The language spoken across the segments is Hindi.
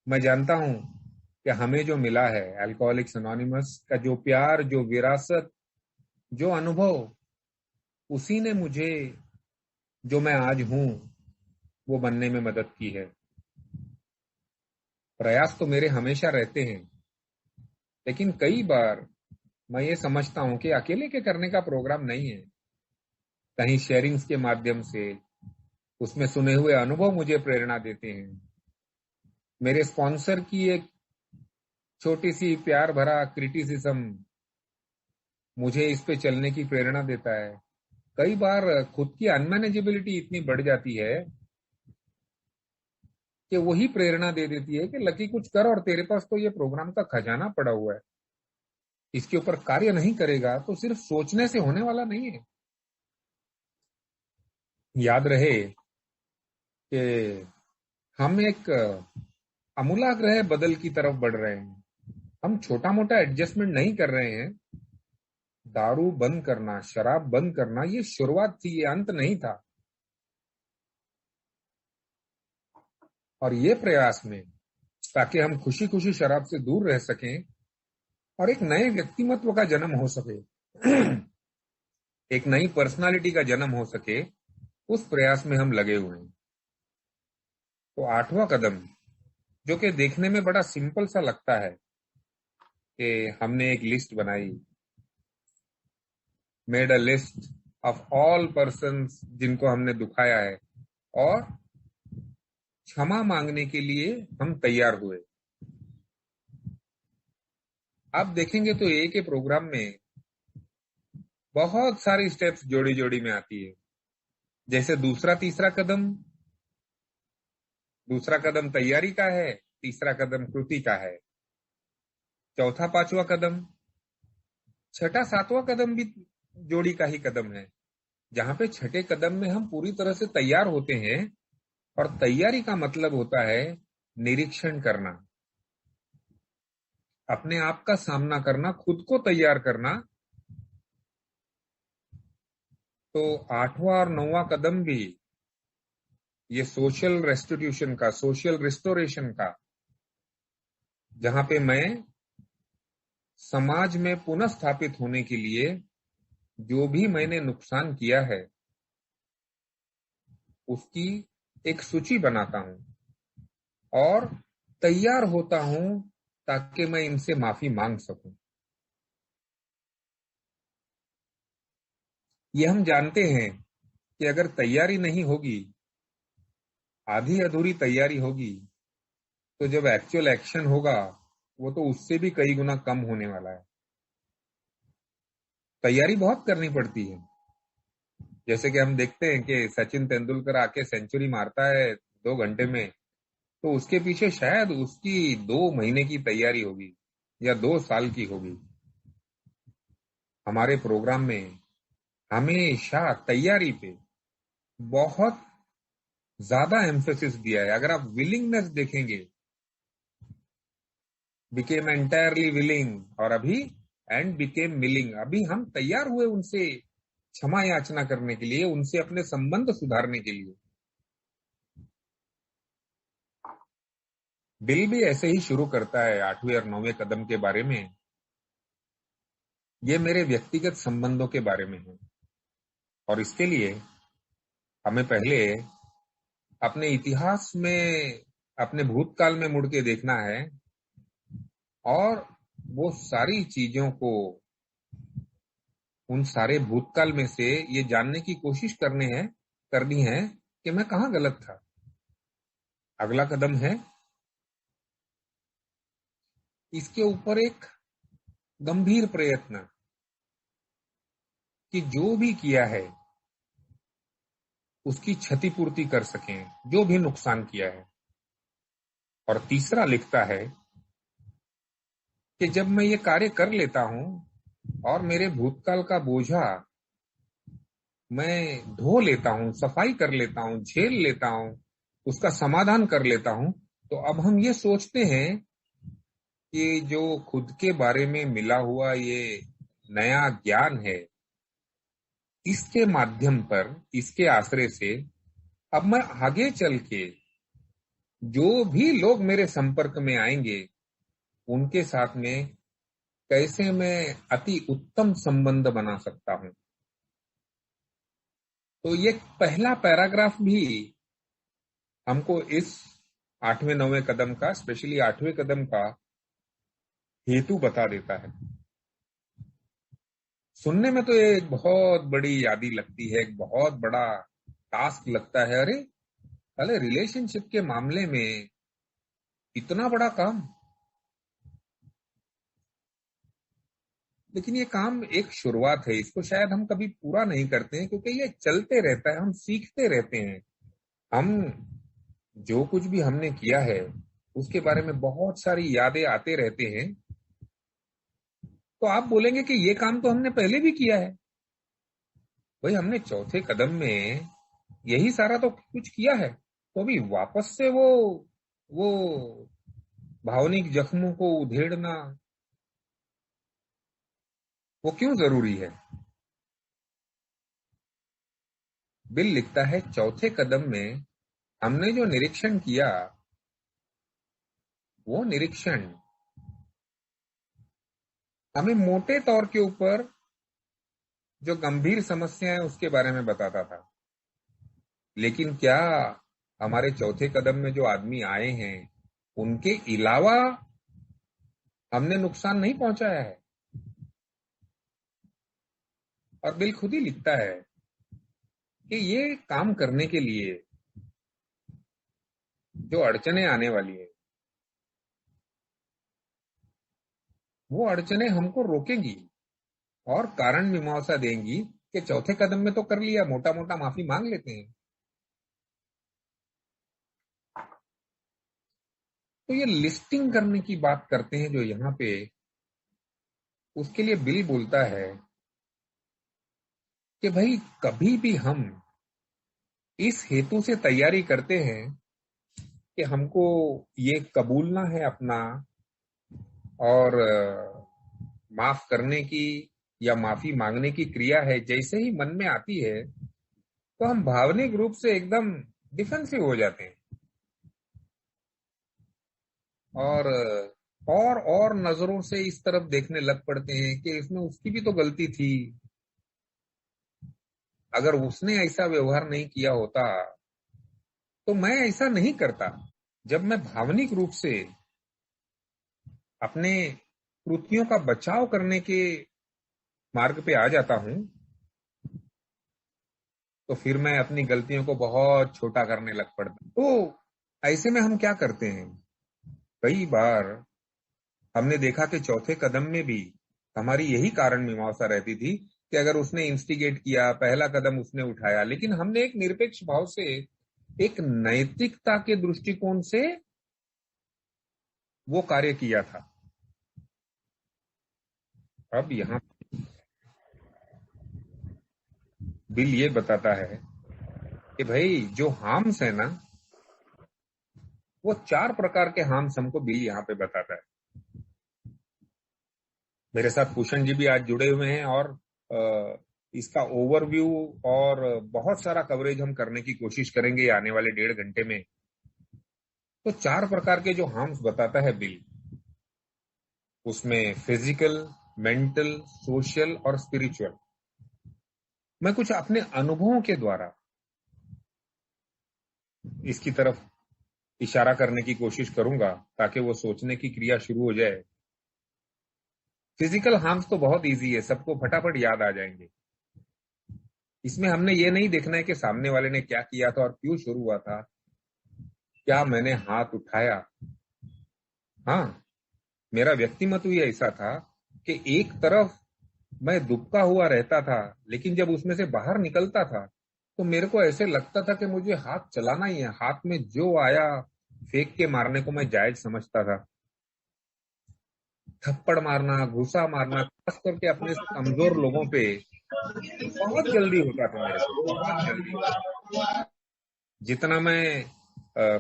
मैं जानता हूं कि हमें जो मिला है अल्कोहलिक्स अनोनिमस का, जो प्यार, जो विरासत, जो अनुभव, उसी ने मुझे जो मैं आज हूं वो बनने में मदद की है। प्रयास तो मेरे हमेशा रहते हैं, लेकिन कई बार मैं ये समझता हूं कि अकेले के करने का प्रोग्राम नहीं है। कहीं शेयरिंग्स के माध्यम से उसमें सुने हुए अनुभव मुझे प्रेरणा देते हैं। मेरे स्पॉन्सर की एक छोटी सी प्यार भरा क्रिटिसिज्म मुझे इस पे चलने की प्रेरणा देता है। कई बार खुद की अनमैनेजेबिलिटी इतनी बढ़ जाती है कि वही प्रेरणा दे देती है कि लकी कुछ कर, और तेरे पास तो ये प्रोग्राम का खजाना पड़ा हुआ है, इसके ऊपर कार्य नहीं करेगा तो सिर्फ सोचने से होने वाला नहीं है। याद रहे कि हम एक आमूलाग्र बदल की तरफ बढ़ रहे हैं। हम छोटा मोटा एडजस्टमेंट नहीं कर रहे हैं। दारू बंद करना, शराब बंद करना, ये शुरुआत थी, ये अंत नहीं था। और ये प्रयास में, ताकि हम खुशी खुशी शराब से दूर रह सकें और एक नए व्यक्तिमत्व का जन्म हो सके, एक नई पर्सनालिटी का जन्म हो सके, उस प्रयास में हम लगे हुए हैं। तो 8वां कदम, जो कि देखने में बड़ा सिंपल सा लगता है, कि हमने एक लिस्ट बनाई, made a list of all persons जिनको हमने दुखाया है, और क्षमा मांगने के लिए हम तैयार हुए। आप देखेंगे तो एक ही प्रोग्राम में बहुत सारी स्टेप्स जोड़ी जोड़ी में आती है। जैसे दूसरा कदम तैयारी का है, तीसरा कदम कृति का है, चौथा पांचवा कदम, छठा सातवां कदम भी जोड़ी का ही कदम है। जहां पे छठे कदम में हम पूरी तरह से तैयार होते हैं, और तैयारी का मतलब होता है निरीक्षण करना, अपने आप का सामना करना, खुद को तैयार करना। तो 8वां और 9वां कदम भी ये सोशल रेस्टिट्यूशन का, सोशल रिस्टोरेशन का, जहां पे मैं समाज में पुनः स्थापित होने के लिए जो भी मैंने नुकसान किया है उसकी एक सूची बनाता हूं और तैयार होता हूं, ताकि मैं इनसे माफी मांग सकूं। ये हम जानते हैं कि अगर तैयारी नहीं होगी, आधी अधूरी तैयारी होगी, तो जब एक्चुअल एक्शन होगा वो तो उससे भी कई गुना कम होने वाला है। तैयारी बहुत करनी पड़ती है। जैसे कि हम देखते हैं कि सचिन तेंदुलकर आके सेंचुरी मारता है 2 घंटे में, तो उसके पीछे शायद उसकी 2 महीने की तैयारी होगी या 2 साल की होगी। हमारे प्रोग्राम में हमेशा तैयारी पे बहुत ज्यादा एम्फेसिस दिया है। अगर आप विलिंगनेस देखेंगे, बिकेम एंटायरली विलिंग, और अभी एंड बिकेम विलिंग, अभी हम तैयार हुए उनसे क्षमा याचना करने के लिए, उनसे अपने संबंध सुधारने के लिए। बिल भी ऐसे ही शुरू करता है 8वें और 9वें कदम के बारे में। ये मेरे व्यक्तिगत संबंधों के बारे में है, और इसके लिए हमें पहले अपने इतिहास में, अपने भूतकाल में मुड़ के देखना है, और वो सारी चीजों को, उन सारे भूतकाल में से ये जानने की कोशिश करनी है कि मैं कहाँ गलत था। अगला कदम है इसके ऊपर एक गंभीर प्रयत्न, कि जो भी किया है उसकी क्षतिपूर्ति कर सकें, जो भी नुकसान किया है। और तीसरा लिखता है कि जब मैं ये कार्य कर लेता हूं और मेरे भूतकाल का बोझा मैं धो लेता हूं, सफाई कर लेता हूं, झेल लेता हूं, उसका समाधान कर लेता हूं, तो अब हम ये सोचते हैं कि जो खुद के बारे में मिला हुआ ये नया ज्ञान है, इसके माध्यम पर, इसके आश्रय से अब मैं आगे चल के जो भी लोग मेरे संपर्क में आएंगे उनके साथ में कैसे मैं अति उत्तम संबंध बना सकता हूं। तो ये पहला पैराग्राफ भी हमको इस 8वें 9वें कदम का, स्पेशली 8वें कदम का हेतु बता देता है। सुनने में तो ये एक बहुत बड़ी यादी लगती है, एक बहुत बड़ा टास्क लगता है। अरे रिलेशनशिप के मामले में इतना बड़ा काम। लेकिन ये काम एक शुरुआत है, इसको शायद हम कभी पूरा नहीं करते हैं क्योंकि ये चलते रहता है, हम सीखते रहते हैं। हम जो कुछ भी हमने किया है उसके बारे में बहुत सारी यादें आते रहते हैं। तो आप बोलेंगे कि ये काम तो हमने पहले भी किया है। भाई हमने चौथे कदम में यही सारा तो कुछ किया है, तो अभी वापस से वो भावनिक जख्मों को उधेड़ना वो क्यों जरूरी है। बिल लिखता है चौथे कदम में हमने जो निरीक्षण किया वो निरीक्षण हमें मोटे तौर के ऊपर जो गंभीर समस्या है उसके बारे में बताता था। लेकिन क्या हमारे चौथे कदम में जो आदमी आए हैं उनके अलावा हमने नुकसान नहीं पहुंचाया है। और बिल खुद ही लिखता है कि ये काम करने के लिए जो अड़चने आने वाली है वो अड़चने हमको रोकेंगी और कारण मीमांसा देंगी कि चौथे कदम में तो कर लिया, मोटा मोटा माफी मांग लेते हैं। तो ये लिस्टिंग करने की बात करते हैं जो यहाँ पे, उसके लिए बिल बोलता है कि भाई कभी भी हम इस हेतु से तैयारी करते हैं कि हमको ये कबूलना है अपना और माफ करने की या माफी मांगने की क्रिया है, जैसे ही मन में आती है तो हम भावनिक रूप से एकदम डिफेंसिव हो जाते हैं और नजरों से इस तरफ देखने लग पड़ते हैं कि इसमें उसकी भी तो गलती थी। अगर उसने ऐसा व्यवहार नहीं किया होता तो मैं ऐसा नहीं करता। जब मैं भावनिक रूप से अपने कृतियों का बचाव करने के मार्ग पे आ जाता हूं तो फिर मैं अपनी गलतियों को बहुत छोटा करने लग पड़ता। तो ऐसे में हम क्या करते हैं, कई बार हमने देखा कि चौथे कदम में भी हमारी यही कारण मीमांसा रहती थी कि अगर उसने इंस्टिगेट किया, पहला कदम उसने उठाया, लेकिन हमने एक निरपेक्ष भाव से, एक नैतिकता के दृष्टिकोण से वो कार्य किया था। अब यहां बिल ये बताता है कि भाई जो हार्म्स है ना, वो 4 प्रकार के हार्म्स हमको बिल यहाँ पे बताता है। मेरे साथ भूषण जी भी आज जुड़े हुए हैं और इसका ओवरव्यू और बहुत सारा कवरेज हम करने की कोशिश करेंगे आने वाले 1.5 घंटे में। तो 4 प्रकार के जो हार्म्स बताता है बिल, उसमें फिजिकल, मेंटल, सोशल और स्पिरिचुअल। मैं कुछ अपने अनुभवों के द्वारा इसकी तरफ इशारा करने की कोशिश करूंगा ताकि वो सोचने की क्रिया शुरू हो जाए। फिजिकल हार्म्स तो बहुत इजी है, सबको फटाफट याद आ जाएंगे। इसमें हमने ये नहीं देखना है कि सामने वाले ने क्या किया था और क्यों शुरू हुआ था, क्या मैंने हाथ उठाया। हाँ, मेरा व्यक्तिमत्व ही ऐसा था कि एक तरफ मैं दुबका हुआ रहता था, लेकिन जब उसमें से बाहर निकलता था तो मेरे को ऐसे लगता था कि मुझे हाथ चलाना ही है। हाथ में जो आया फेंक के मारने को मैं जायज समझता था। थप्पड़ मारना, घुसा मारना, खास करके अपने से कमजोर लोगों पे बहुत जल्दी होता था मेरे को, बहुत जल्दी। जितना मैं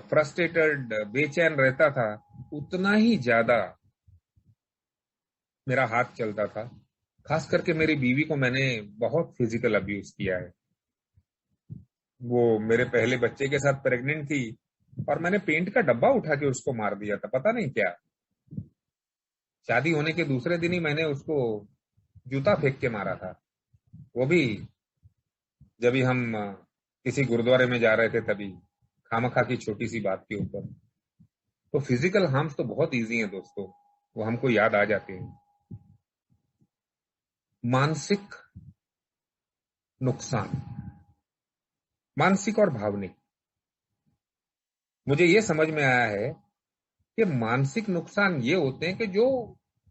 फ्रस्ट्रेटेड, बेचैन रहता था, उतना ही ज्यादा मेरा हाथ चलता था। खास करके मेरी बीवी को मैंने बहुत फिजिकल अब्यूज किया है। वो मेरे पहले बच्चे के साथ प्रेग्नेंट थी और मैंने पेंट का डब्बा उठा के उसको मार दिया था, पता नहीं क्या। शादी होने के दूसरे दिन ही मैंने उसको जूता फेंक के मारा था, वो भी जब भी हम किसी गुरुद्वारे में जा रहे थे तभी, खामखा की छोटी सी बात के ऊपर। तो फिजिकल हार्म्स तो बहुत इजी हैं दोस्तों, वो हमको याद आ जाते हैं। मानसिक नुकसान, मानसिक और भावनिक, मुझे ये समझ में आया है कि मानसिक नुकसान ये होते हैं कि जो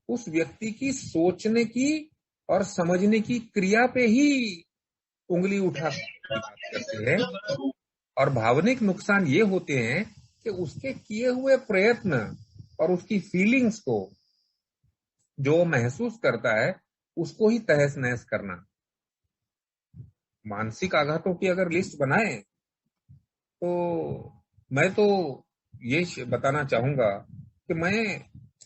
उस व्यक्ति की सोचने की और समझने की क्रिया पे ही उंगली उठा की बात करते हैं। और भावनिक नुकसान ये होते हैं कि उसके किए हुए प्रयत्न और उसकी फीलिंग्स को जो वो महसूस करता है उसको ही तहस नहस करना। मानसिक आघातों की अगर लिस्ट बनाए तो मैं तो ये बताना चाहूंगा कि मैं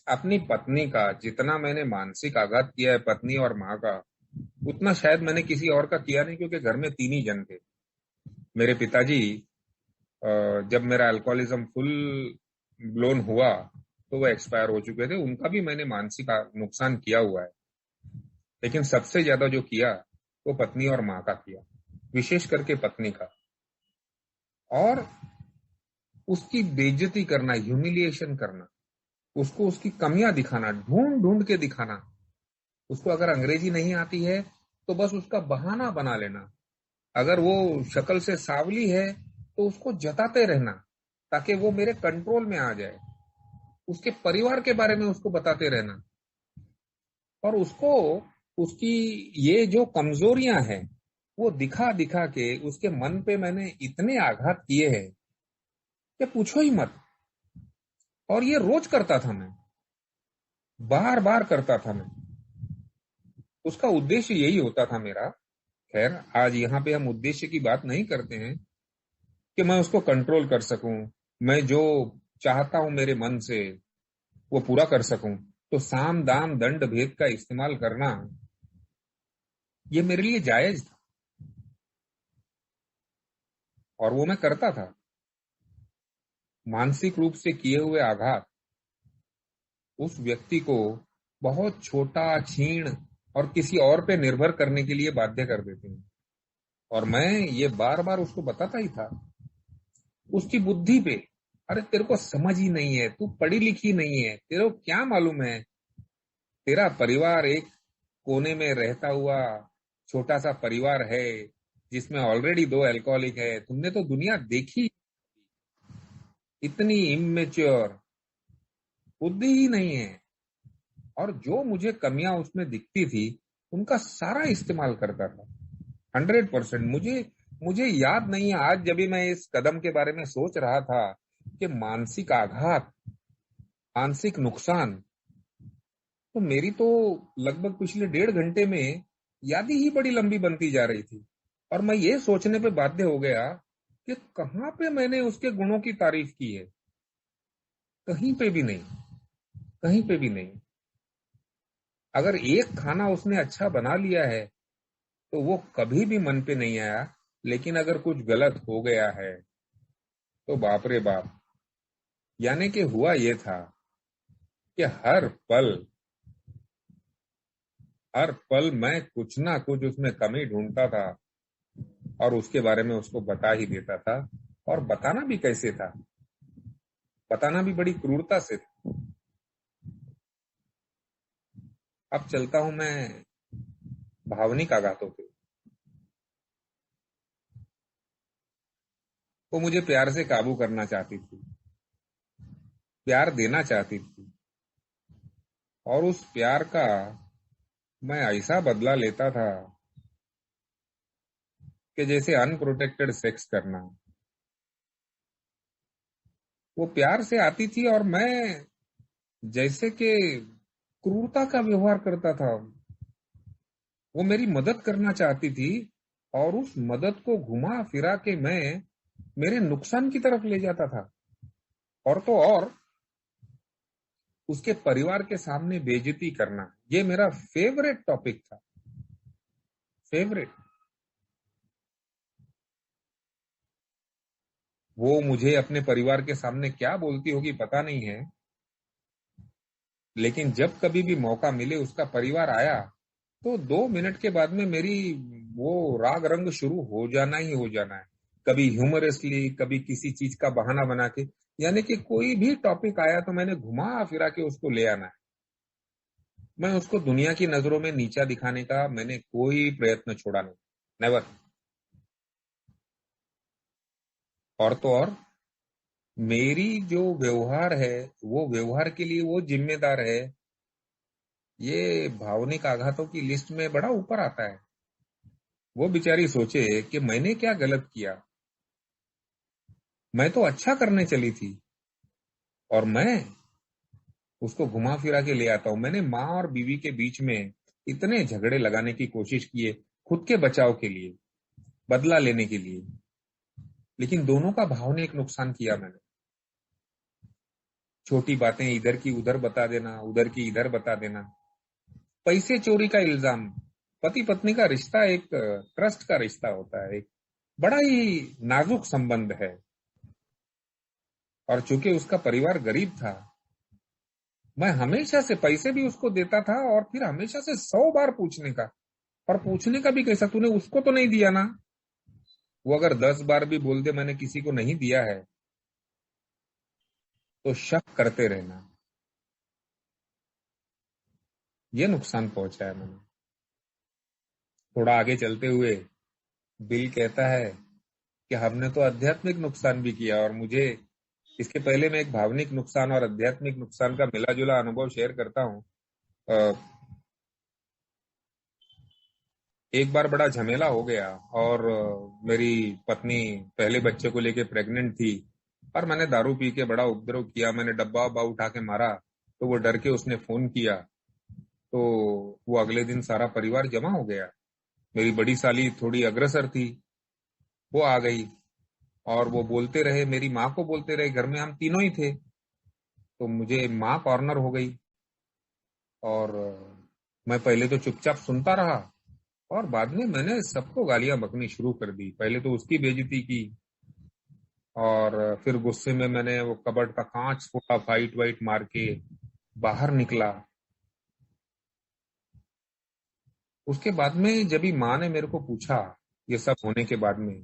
अपनी पत्नी का जितना मैंने मानसिक आघात किया है, पत्नी और माँ का, उतना शायद मैंने किसी और का किया नहीं, क्योंकि घर में तीन ही जन थे। मेरे पिताजी जब मेरा अल्कोहलिज्म फुल ब्लोन हुआ तो वो एक्सपायर हो चुके थे। उनका भी मैंने मानसिक नुकसान किया हुआ है, लेकिन सबसे ज्यादा जो किया वो पत्नी और माँ का किया, विशेष करके पत्नी का। और उसकी बेइज्जती करना, ह्यूमिलिएशन करना, उसको उसकी कमियां दिखाना, ढूंढ ढूंढ के दिखाना। उसको अगर अंग्रेजी नहीं आती है तो बस उसका बहाना बना लेना। अगर वो शक्ल से सांवली है तो उसको जताते रहना ताकि वो मेरे कंट्रोल में आ जाए। उसके परिवार के बारे में उसको बताते रहना, और उसको उसकी ये जो कमजोरियां हैं वो दिखा दिखा के उसके मन पे मैंने इतने आघात किए हैं कि पूछो ही मत। और ये रोज करता था मैं, बार बार करता था मैं। उसका उद्देश्य यही होता था मेरा। खैर, आज यहाँ पे हम उद्देश्य की बात नहीं करते हैं कि मैं उसको कंट्रोल कर सकूं, मैं जो चाहता हूं मेरे मन से वो पूरा कर सकूं। तो साम दाम दंड भेद का इस्तेमाल करना ये मेरे लिए जायज था, और वो मैं करता था। मानसिक रूप से किए हुए आघात उस व्यक्ति को बहुत छोटा, क्षीण और किसी और पे निर्भर करने के लिए बाध्य कर देते हैं। और मैं ये बार बार उसको बताता ही था, उसकी बुद्धि पे। अरे तेरे को समझ ही नहीं है, तू पढ़ी लिखी नहीं है, तेरे को क्या मालूम है। तेरा परिवार एक कोने में रहता हुआ छोटा सा परिवार है जिसमें ऑलरेडी दो अल्कोहलिक है। तुमने तो दुनिया देखी, इतनी इमेच्योर, बुद्धि ही नहीं है। और जो मुझे कमियां उसमें दिखती थी उनका सारा इस्तेमाल करता था, 100%। मुझे मुझे याद नहीं है आज, जब भी मैं इस कदम के बारे में सोच रहा था कि मानसिक आघात, मानसिक नुकसान, तो मेरी तो लगभग पिछले 1.5 घंटे में यादें ही बड़ी लंबी बनती जा रही थी। और मैं ये सोचने पे बाध्य हो गया कि कहाँ पे मैंने उसके गुणों की तारीफ की है। कहीं पे भी नहीं, कहीं पे भी नहीं। अगर एक खाना उसने अच्छा बना लिया है तो वो कभी भी मन पे नहीं आया, लेकिन अगर कुछ गलत हो गया है तो बाप रे बाप। यानी कि हुआ ये था कि हर पल मैं कुछ ना कुछ उसमें कमी ढूंढता था और उसके बारे में उसको बता ही देता था। और बताना भी कैसे था, बताना भी बड़ी क्रूरता से था। अब चलता हूं मैं भावनिक आघातों पे। वो मुझे प्यार से काबू करना चाहती थी, प्यार देना चाहती थी, और उस प्यार का मैं ऐसा बदला लेता था कि जैसे अनप्रोटेक्टेड सेक्स करना। वो प्यार से आती थी और मैं जैसे कि क्रूरता का व्यवहार करता था। वो मेरी मदद करना चाहती थी और उस मदद को घुमा फिरा के मैं मेरे नुकसान की तरफ ले जाता था। और तो और उसके परिवार के सामने बेइज्जती करना, ये मेरा फेवरेट टॉपिक था, फेवरेट। वो मुझे अपने परिवार के सामने क्या बोलती होगी पता नहीं है, लेकिन जब कभी भी मौका मिले उसका परिवार आया तो 2 मिनट के बाद में मेरी वो राग रंग शुरू हो जाना ही हो जाना है। कभी ह्यूमरसली, कभी किसी चीज का बहाना बना के, यानी कि कोई भी टॉपिक आया तो मैंने घुमा फिरा के उसको ले आना है। मैं उसको दुनिया की नजरों में नीचा दिखाने का मैंने कोई प्रयत्न छोड़ा नहीं, नेवर। और तो और मेरी जो व्यवहार है, वो व्यवहार के लिए वो जिम्मेदार है, ये भावनिक आघातों की लिस्ट में बड़ा ऊपर आता है। वो बेचारी सोचे कि मैंने क्या गलत किया, मैं तो अच्छा करने चली थी और मैं उसको घुमा फिरा के ले आता हूं। मैंने माँ और बीवी के बीच में इतने झगड़े लगाने की कोशिश किए, खुद के बचाव के लिए, बदला लेने के लिए, लेकिन दोनों का भावनिक नुकसान किया मैंने। छोटी बातें इधर की उधर बता देना, उधर की इधर बता देना, पैसे चोरी का इल्जाम। पति पत्नी का रिश्ता एक ट्रस्ट का रिश्ता होता है, एक बड़ा ही नाजुक संबंध है। और चूंकि उसका परिवार गरीब था, मैं हमेशा से पैसे भी उसको देता था और फिर हमेशा से 100 बार पूछने का। और पूछने का भी कैसा, तूने उसको तो नहीं दिया ना? वो अगर 10 बार भी बोल दे मैंने किसी को नहीं दिया है, तो शक करते रहना। ये नुकसान पहुंचा है मैंने। थोड़ा आगे चलते हुए बिल कहता है कि हमने तो आध्यात्मिक नुकसान भी किया। और मुझे इसके पहले मैं एक भावनिक नुकसान और आध्यात्मिक नुकसान का मिला जुला अनुभव शेयर करता हूँ। अ, एक बार बड़ा झमेला हो गया और मेरी पत्नी पहले बच्चे को लेके प्रेग्नेंट थी और मैंने दारू पी के बड़ा उपद्रव किया। मैंने डब्बा वब्बा उठा के मारा, तो वो डर के उसने फोन किया। तो वो अगले दिन सारा परिवार जमा हो गया। मेरी बड़ी साली थोड़ी अग्रसर थी, वो आ गई और वो बोलते रहे, मेरी माँ को बोलते रहे। घर में हम तीनों ही थे, तो मुझे माँ कॉर्नर हो गई। और मैं पहले तो चुपचाप सुनता रहा और बाद में मैंने सबको गालियां बकनी शुरू कर दी। पहले तो उसकी बेइज्जती की और फिर गुस्से में मैंने वो कबर्ड का कांच फोड़ा, फाइट वाइट मार के बाहर निकला। उसके बाद में जब भी माँ ने मेरे को पूछा, ये सब होने के बाद में,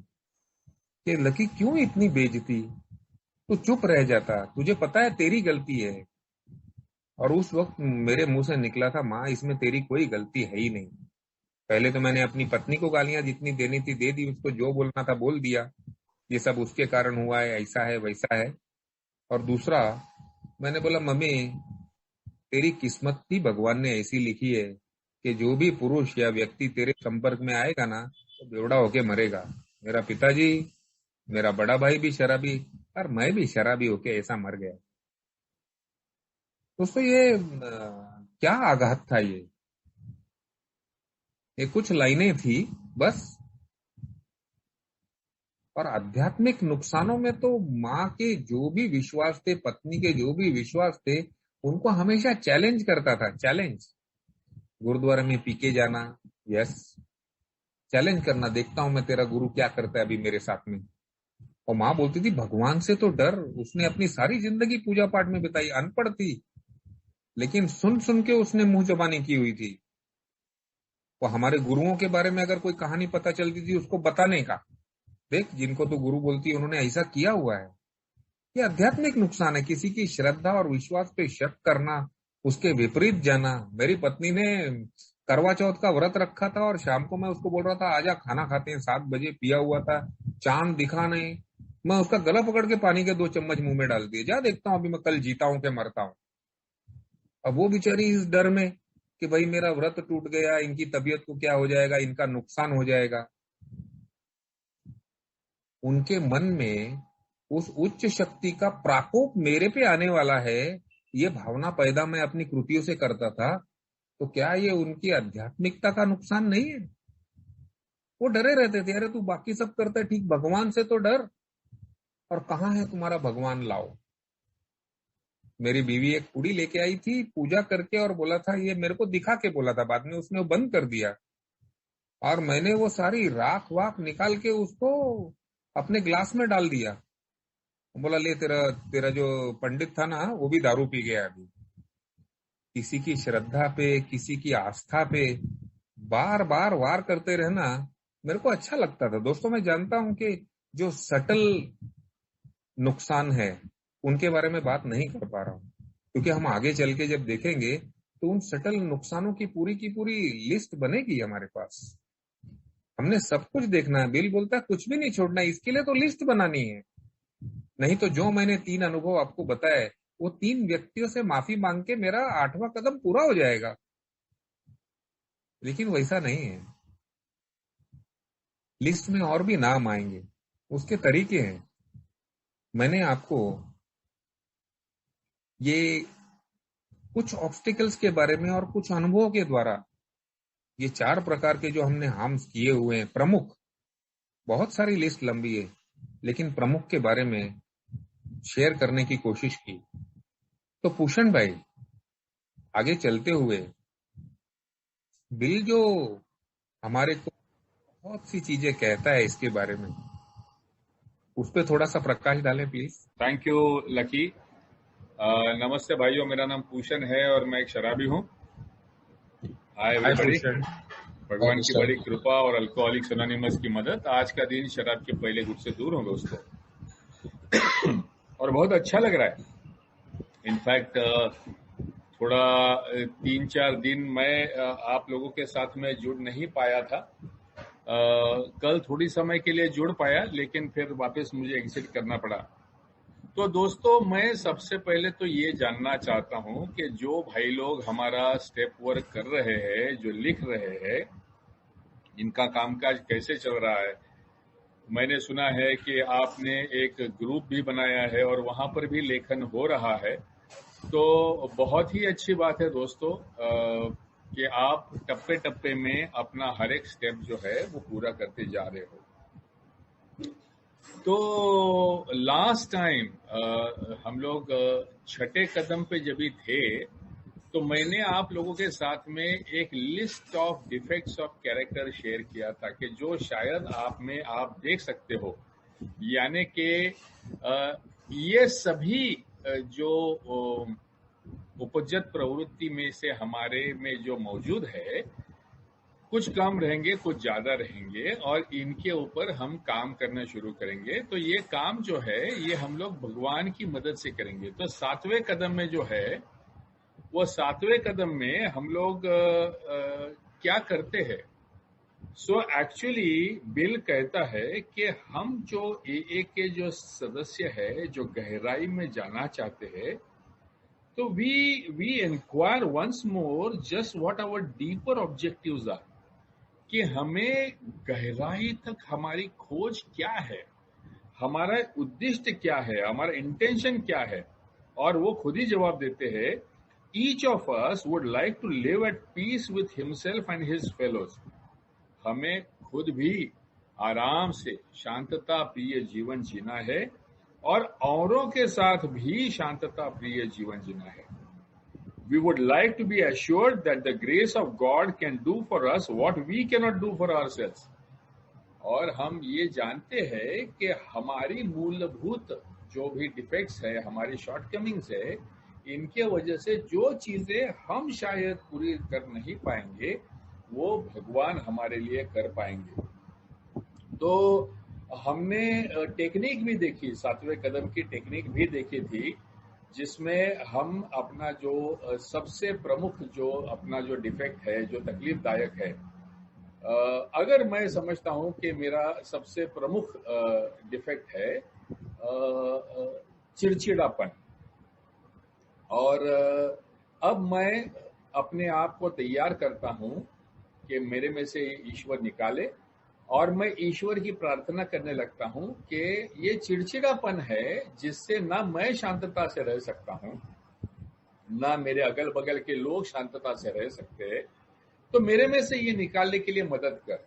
कि लकी क्यों इतनी बेइज्जती, तू चुप रह जाता, तुझे पता है तेरी गलती है। और उस वक्त मेरे मुंह से निकला था, माँ इसमें तेरी कोई गलती है ही नहीं। पहले तो मैंने अपनी पत्नी को गालियां जितनी देनी थी दे दी, उसको जो बोलना था बोल दिया, ये सब उसके कारण हुआ है, ऐसा है वैसा है। और दूसरा, मैंने बोला मम्मी, तेरी किस्मत ही भगवान ने ऐसी लिखी है कि जो भी पुरुष या व्यक्ति तेरे संपर्क में आएगा ना, तो बेवड़ा होके मरेगा। मेरा पिताजी, मेरा बड़ा भाई भी शराबी और मैं भी शराबी होके ऐसा मर गया। दोस्तों ये क्या आघात था ये कुछ लाइनें थी बस। और आध्यात्मिक नुकसानों में तो माँ के जो भी विश्वास थे, पत्नी के जो भी विश्वास थे, उनको हमेशा चैलेंज करता था। चैलेंज, गुरुद्वारे में पी के जाना, यस, चैलेंज करना, देखता हूं मैं तेरा गुरु क्या करता है अभी मेरे साथ में। और माँ बोलती थी भगवान से तो डर। उसने अपनी सारी जिंदगी पूजा पाठ में बिताई, अनपढ़ थी, लेकिन सुन सुन के उसने मुंह जबानी की हुई थी। वो हमारे गुरुओं के बारे में अगर कोई कहानी पता चलती थी उसको बताने का, देख जिनको तो गुरु बोलती है उन्होंने ऐसा किया हुआ है। ये आध्यात्मिक नुकसान है, किसी की श्रद्धा और विश्वास पे शक करना, उसके विपरीत जाना। मेरी पत्नी ने करवा चौथ का व्रत रखा था और शाम को मैं उसको बोल रहा था आजा खाना खाते हैं, 7 बजे पिया हुआ था, चांद दिखा नहीं। मैं उसका गला पकड़ के पानी के 2 चम्मच मुंह में डाल दिए, जा देखता हूं अभी मैं कल जीता हूं कि मरता हूं। अब वो बेचारी इस डर में कि भाई मेरा व्रत टूट गया, इनकी तबीयत को क्या हो जाएगा, इनका नुकसान हो जाएगा। उनके मन में उस उच्च शक्ति का प्रकोप मेरे पे आने वाला है, ये भावना पैदा मैं अपनी कृतियों से करता था। तो क्या ये उनकी आध्यात्मिकता का नुकसान नहीं है? वो डरे रहते थे, अरे तू बाकी सब करता है ठीक, भगवान से तो डर। और कहाँ है तुम्हारा भगवान, लाओ। मेरी बीवी एक पुड़ी लेके आई थी पूजा करके और बोला था, ये मेरे को दिखा के बोला था, बाद में उसने वो बंद कर दिया। और मैंने वो सारी राख वाख निकाल के उसको अपने ग्लास में डाल दिया। बोला ले तेरा तेरा जो पंडित था ना वो भी दारू पी गया अभी। किसी की श्रद्धा पे, किसी की आस्था पे बार बार वार करते रहना मेरे को अच्छा लगता था। दोस्तों मैं जानता हूं कि जो सटल नुकसान है उनके बारे में बात नहीं कर पा रहा हूं, क्योंकि हम आगे चल के जब देखेंगे तो उन सटल नुकसानों की पूरी लिस्ट बनेगी हमारे पास। हमने सब कुछ देखना है। बिल बोलता है कुछ भी नहीं छोड़ना है, इसके लिए तो लिस्ट बनानी है। नहीं तो जो मैंने 3 अनुभव आपको बताए वो 3 व्यक्तियों से माफी मांग के मेरा 8वां कदम पूरा हो जाएगा, लेकिन वैसा नहीं है। लिस्ट में और भी नाम आएंगे, उसके तरीके हैं। मैंने आपको ये कुछ ऑब्स्टिकल्स के बारे में और कुछ अनुभवों के द्वारा ये 4 प्रकार के जो हमने हार्म्स किए हुए हैं प्रमुख, बहुत सारी लिस्ट लंबी है, लेकिन प्रमुख के बारे में शेयर करने की कोशिश की। तो भूषण भाई आगे चलते हुए बिल जो हमारे को बहुत सी चीजें कहता है इसके बारे में, उस पर थोड़ा सा प्रकाश डालें प्लीज। Thank you lucky. नमस्ते भाइयों, मेरा नाम पूषण है और मैं एक शराबी हूँ। Hi everybody. भूषण, भगवान की बड़ी कृपा और अल्कोहलिक्स एनोनिमस की मदद, आज का दिन शराब के पहले गुट से दूर हो दोस्तों। और बहुत अच्छा लग रहा है। इनफैक्ट थोड़ा 3-4 दिन मैं आप लोगों के साथ में जुड़ नहीं पाया था। कल थोड़ी समय के लिए जुड़ पाया, लेकिन फिर वापस मुझे एग्जिट करना पड़ा। तो दोस्तों मैं सबसे पहले तो ये जानना चाहता हूं कि जो भाई लोग हमारा स्टेप वर्क कर रहे हैं, जो लिख रहे हैं, इनका कामकाज कैसे चल रहा है। मैंने सुना है कि आपने एक ग्रुप भी बनाया है और वहां पर भी लेखन हो रहा है। तो बहुत ही अच्छी बात है दोस्तों कि आप टप्पे टप्पे में अपना हर एक स्टेप जो है वो पूरा करते जा रहे हो। तो लास्ट टाइम हम लोग 6ठे कदम पे जब भी थे तो मैंने आप लोगों के साथ में एक list of defects of character share किया था कि जो शायद आप देख सकते हो। यानी कि ये सभी जो उपजत प्रवृत्ति में से हमारे में जो मौजूद है, कुछ कम रहेंगे, कुछ ज्यादा रहेंगे, और इनके ऊपर हम काम करना शुरू करेंगे। तो ये काम जो है ये हम लोग भगवान की मदद से करेंगे। तो 7वें कदम में जो है वो 7वें कदम में हम लोग क्या करते हैं। सो एक्चुअली बिल कहता है कि हम जो AA के जो सदस्य है, जो गहराई में जाना चाहते हैं, तो we inquire once more just what our deeper objectives are, कि हमें गहराई तक हमारी खोज क्या है, हमारा उद्देश्य क्या है, हमारा इंटेंशन क्या है। और वो खुद ही जवाब देते हैं, each of us would like to live at peace with himself and his fellows. हमें खुद भी आराम से शांतता प्रिय जीवन जीना है और औरों के साथ भी शांतता प्रिय जीवन जीना है। We would like to be assured that the grace of God can do for us what we cannot do for ourselves. और हम ये जानते हैं कि हमारी मूलभूत जो भी डिफेक्ट्स है, हमारी शॉर्टकमिंग्स है, इनके वजह से जो चीजें हम शायद पूरी कर नहीं पाएंगे वो भगवान हमारे लिए कर पाएंगे। तो हमने टेक्निक भी देखी, 7वें कदम की टेक्निक भी देखी थी, जिसमें हम अपना जो सबसे प्रमुख जो अपना जो डिफेक्ट है, जो तकलीफदायक है, अगर मैं समझता हूं कि मेरा सबसे प्रमुख डिफेक्ट है चिड़चिड़ापन, और अब मैं अपने आप को तैयार करता हूं कि मेरे में से ईश्वर निकाले, और मैं ईश्वर की प्रार्थना करने लगता हूं कि ये चिड़चिड़ापन है जिससे ना मैं शांतता से रह सकता हूं, ना मेरे अगल बगल के लोग शांतता से रह सकते हैं, तो मेरे में से ये निकालने के लिए मदद कर।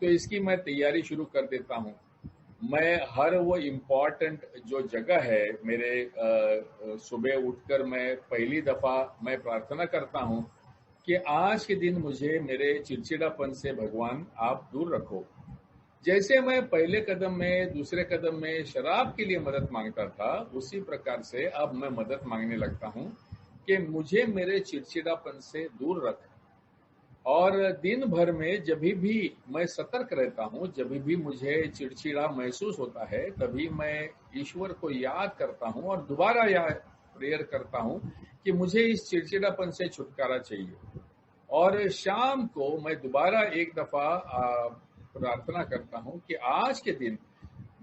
तो इसकी मैं तैयारी शुरू कर देता हूं। मैं हर वो इम्पोर्टेंट जो जगह है मेरे, सुबह उठकर मैं पहली दफा मैं प्रार्थना करता हूं कि आज के दिन मुझे मेरे चिड़चिड़ापन से भगवान आप दूर रखो। जैसे मैं पहले कदम में, दूसरे कदम में शराब के लिए मदद मांगता था, उसी प्रकार से अब मैं मदद मांगने लगता हूं कि मुझे मेरे चिड़चिड़ापन से दूर रख। और दिन भर में जब भी मैं सतर्क रहता हूं, जब भी मुझे चिड़चिड़ा महसूस होता है, तभी मैं ईश्वर को याद करता हूं और दोबारा याद प्रेयर करता हूं कि मुझे इस चिड़चिड़ापन से छुटकारा चाहिए। और शाम को मैं दोबारा एक दफा प्रार्थना करता हूं कि आज के दिन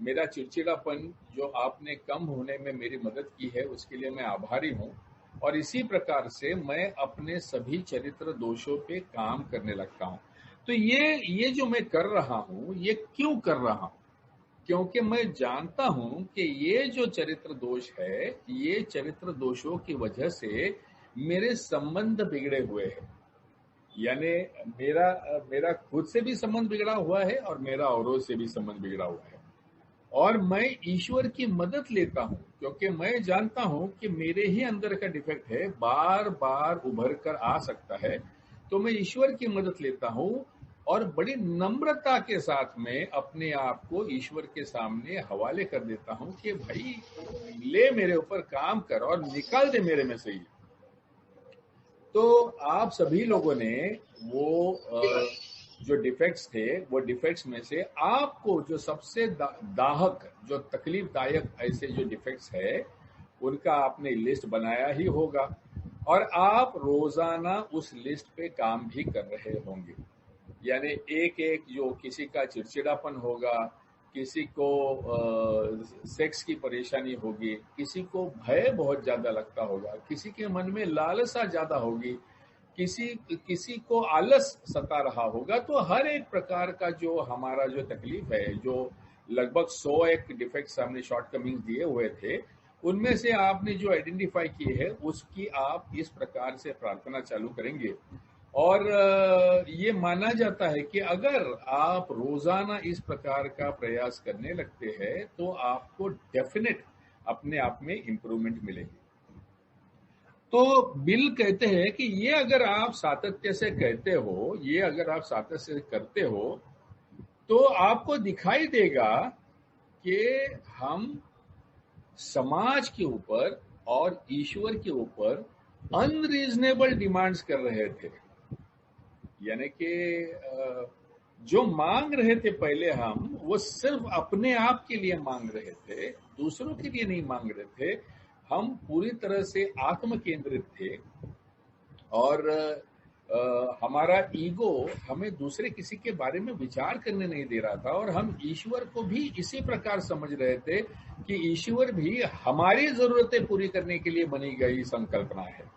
मेरा चिड़चिड़ापन जो आपने कम होने में मेरी मदद की है, उसके लिए मैं आभारी हूं। और इसी प्रकार से मैं अपने सभी चरित्र दोषों पे काम करने लगता हूं। तो ये जो मैं कर रहा हूं, ये क्यों कर रहा हूं? क्योंकि मैं जानता हूं कि ये जो चरित्र दोष है, ये चरित्र दोषों की वजह से मेरे संबंध बिगड़े हुए हैं। यानी मेरा मेरा खुद से भी संबंध बिगड़ा हुआ है और मेरा औरों से भी संबंध बिगड़ा हुआ है। और मैं ईश्वर की मदद लेता हूं क्योंकि मैं जानता हूं कि मेरे ही अंदर का डिफेक्ट है, बार बार उभर कर आ सकता है। तो मैं ईश्वर की मदद लेता हूं और बड़ी नम्रता के साथ में अपने आप को ईश्वर के सामने हवाले कर देता हूं कि भाई ले मेरे ऊपर काम कर और निकाल दे मेरे में से ये। तो आप सभी लोगों ने वो जो डिफेक्ट्स थे, वो डिफेक्ट्स में से आपको जो सबसे दाहक, जो तकलीफदायक ऐसे जो डिफेक्ट्स है, उनका आपने लिस्ट बनाया ही होगा और आप रोजाना उस लिस्ट पे काम भी कर रहे होंगे। यानी एक एक जो किसी का चिड़चिड़ापन होगा, किसी को सेक्स की परेशानी होगी, किसी को भय बहुत ज्यादा लगता होगा, किसी के मन में लालसा ज्यादा होगी, किसी किसी को आलस सता रहा होगा। तो हर एक प्रकार का जो हमारा जो तकलीफ है, जो लगभग 100 एक डिफेक्ट्स हमने शॉर्टकमिंग्स दिए हुए थे, उनमें से आपने जो आइडेंटिफाई की है, उसकी आप इस प्रकार से प्रार्थना चालू करेंगे। और ये माना जाता है कि अगर आप रोजाना इस प्रकार का प्रयास करने लगते हैं तो आपको डेफिनेट अपने आप में इंप्रूवमेंट मिलेगी। तो बिल कहते हैं कि ये अगर आप सातत्य से कहते हो, ये अगर आप सातत्य से करते हो, तो आपको दिखाई देगा कि हम समाज के ऊपर और ईश्वर के ऊपर अनरीजनेबल डिमांड्स कर रहे थे। यानी कि जो मांग रहे थे पहले हम, वो सिर्फ अपने आप के लिए मांग रहे थे, दूसरों के लिए नहीं मांग रहे थे। हम पूरी तरह से आत्म केंद्रित थे और हमारा ईगो हमें दूसरे किसी के बारे में विचार करने नहीं दे रहा था। और हम ईश्वर को भी इसी प्रकार समझ रहे थे कि ईश्वर भी हमारी जरूरतें पूरी करने के लिए बनी गई संकल्पना है।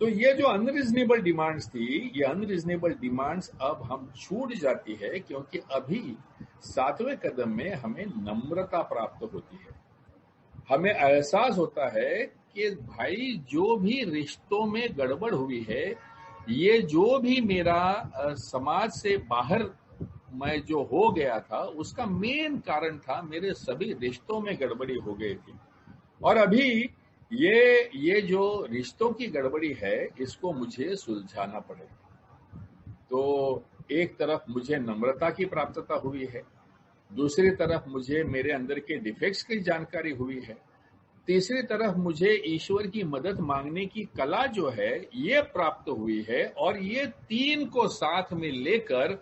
तो ये जो अनरीजनेबल डिमांड्स थी, ये अनरीजनेबल डिमांड्स अब हम छूट जाती है, क्योंकि अभी 7वें कदम में हमें नम्रता प्राप्त होती है। हमें एहसास होता है कि भाई जो भी रिश्तों में गड़बड़ हुई है, ये जो भी मेरा समाज से बाहर मैं जो हो गया था, उसका मेन कारण था मेरे सभी रिश्तों में गड़बड़ी हो गई थी। और अभी ये जो रिश्तों की गड़बड़ी है, इसको मुझे सुलझाना पड़ेगा। तो एक तरफ मुझे नम्रता की प्राप्तता हुई है, दूसरी तरफ मुझे मेरे अंदर के डिफेक्ट्स की जानकारी हुई है, तीसरी तरफ मुझे ईश्वर की मदद मांगने की कला जो है ये प्राप्त हुई है। और ये तीन को साथ में लेकर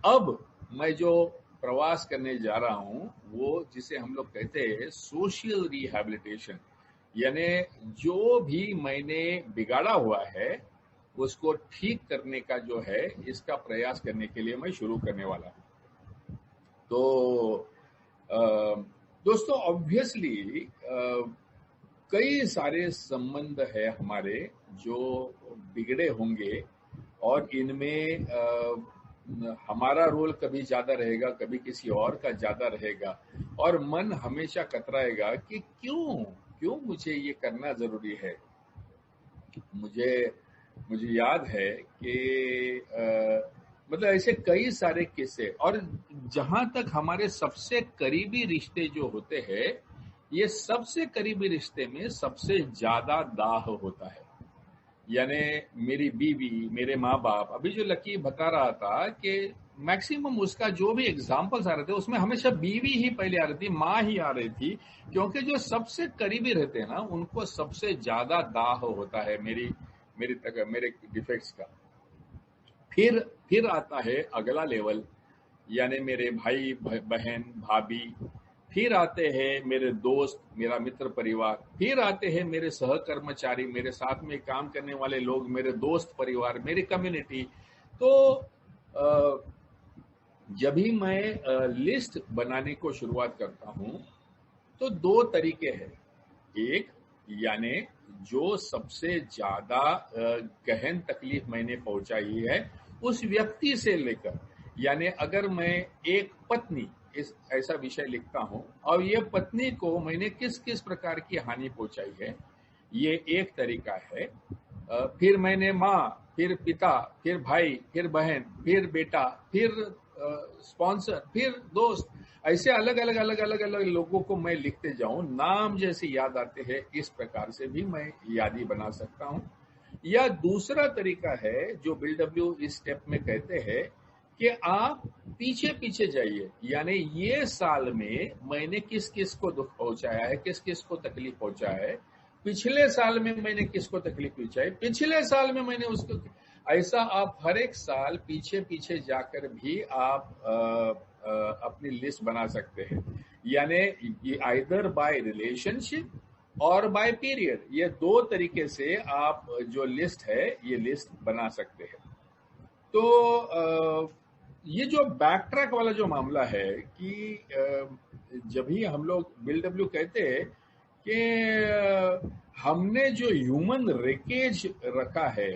अब मैं जो प्रवास करने जा रहा हूं, वो जिसे हम लोग कहते हैं सोशल रिहैबिलिटेशन, यानी जो भी मैंने बिगाड़ा हुआ है उसको ठीक करने का जो है, इसका प्रयास करने के लिए मैं शुरू करने वाला हूं। तो दोस्तों, ऑब्वियसली कई सारे संबंध है हमारे जो बिगड़े होंगे और इनमें हमारा रोल कभी ज्यादा रहेगा, कभी किसी और का ज्यादा रहेगा। और मन हमेशा कतराएगा कि क्यों मुझे ये करना जरूरी है। मुझे याद है कि मतलब ऐसे कई सारे किस्से, और जहां तक हमारे सबसे करीबी रिश्ते जो होते हैं, ये सबसे करीबी रिश्ते में सबसे ज्यादा दाह होता है। यानी मेरी बीवी, मेरे माँ बाप, अभी जो लकी बता रहा था कि मैक्सिमम उसका जो भी एग्जाम्पल्स आ रहे थे उसमें हमेशा बीवी ही पहले आ रही थी, माँ ही आ रही थी, क्योंकि जो सबसे करीबी रहते हैं ना उनको सबसे ज्यादा दाह होता है मेरे डिफेक्ट्स का। फिर आता है अगला लेवल, यानी मेरे भाई बहन भाभी, फिर आते हैं मेरे दोस्त, मेरा मित्र परिवार, फिर आते हैं मेरे सहकर्मचारी, मेरे साथ में काम करने वाले लोग, मेरे दोस्त परिवार, मेरी कम्युनिटी। तो जब भी मैं लिस्ट बनाने को शुरुआत करता हूं तो दो तरीके हैं। एक, यानी जो सबसे ज्यादा गहन तकलीफ मैंने पहुंचाई है उस व्यक्ति से लेकर, यानी अगर मैं एक पत्नी इस ऐसा विषय लिखता हूं और ये पत्नी को मैंने किस किस प्रकार की हानि पहुंचाई है, ये एक तरीका है। फिर मैंने माँ, फिर पिता, फिर भाई, फिर बहन, फिर बेटा, फिर स्पॉन्सर, फिर दोस्त, ऐसे अलग अलग लोगों को मैं लिखते जाऊं, नाम जैसे याद आते हैं इस प्रकार से भी मैं यादी बना सकता हूं। या दूसरा तरीका है जो बिल डब्ल्यू इस स्टेप में कहते हैं कि आप पीछे पीछे जाइए, यानी ये साल में मैंने किस किस को दुख पहुंचाया है, किस किस को तकलीफ पहुंचाया है, पिछले साल में मैंने किसको तकलीफ पहुंचाई, पिछले साल में मैंने उसको, ऐसा आप हर एक साल पीछे पीछे जाकर भी आप अपनी लिस्ट बना सकते हैं। यानी आइदर बाय रिलेशनशिप और बाय पीरियड, ये दो तरीके से आप जो लिस्ट है ये लिस्ट बना सकते हैं। तो ये जो बैक ट्रैक वाला जो मामला है कि जब ही हम लोग बिल डब्ल्यू कहते हैं कि हमने जो ह्यूमन रेकेज रखा है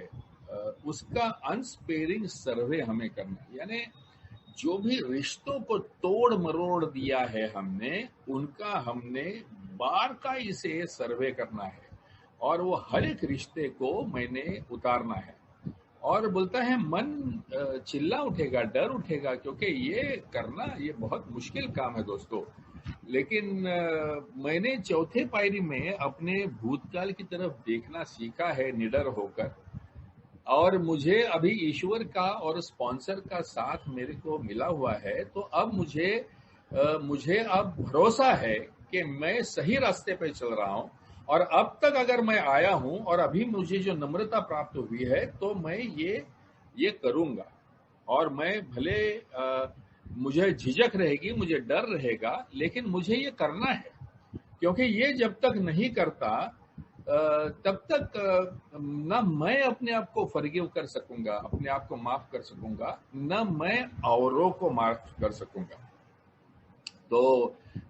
उसका अनस्पेयरिंग सर्वे हमें करना, यानी जो भी रिश्तों को तोड़ मरोड़ दिया है हमने, उनका हमने बारकाई से सर्वे करना है और वो हर एक रिश्ते को मैंने उतारना है। और बोलता है मन चिल्ला उठेगा, डर उठेगा, क्योंकि ये करना ये बहुत मुश्किल काम है दोस्तों। लेकिन मैंने चौथे पायरी में अपने भूतकाल की तरफ देखना सीखा है निडर होकर, और मुझे अभी ईश्वर का और स्पॉन्सर का साथ मेरे को मिला हुआ है। तो अब मुझे अब भरोसा है कि मैं सही रास्ते पे चल रहा हूं, और अब तक अगर मैं आया हूं और अभी मुझे जो नम्रता प्राप्त हुई है तो मैं ये करूंगा। और मैं भले मुझे झिझक रहेगी, मुझे डर रहेगा, लेकिन मुझे ये करना है, क्योंकि ये जब तक नहीं करता तब तक न मैं अपने आप को फॉरगिव कर सकूंगा, अपने आप को माफ कर सकूंगा, न मैं औरों को माफ कर सकूंगा। तो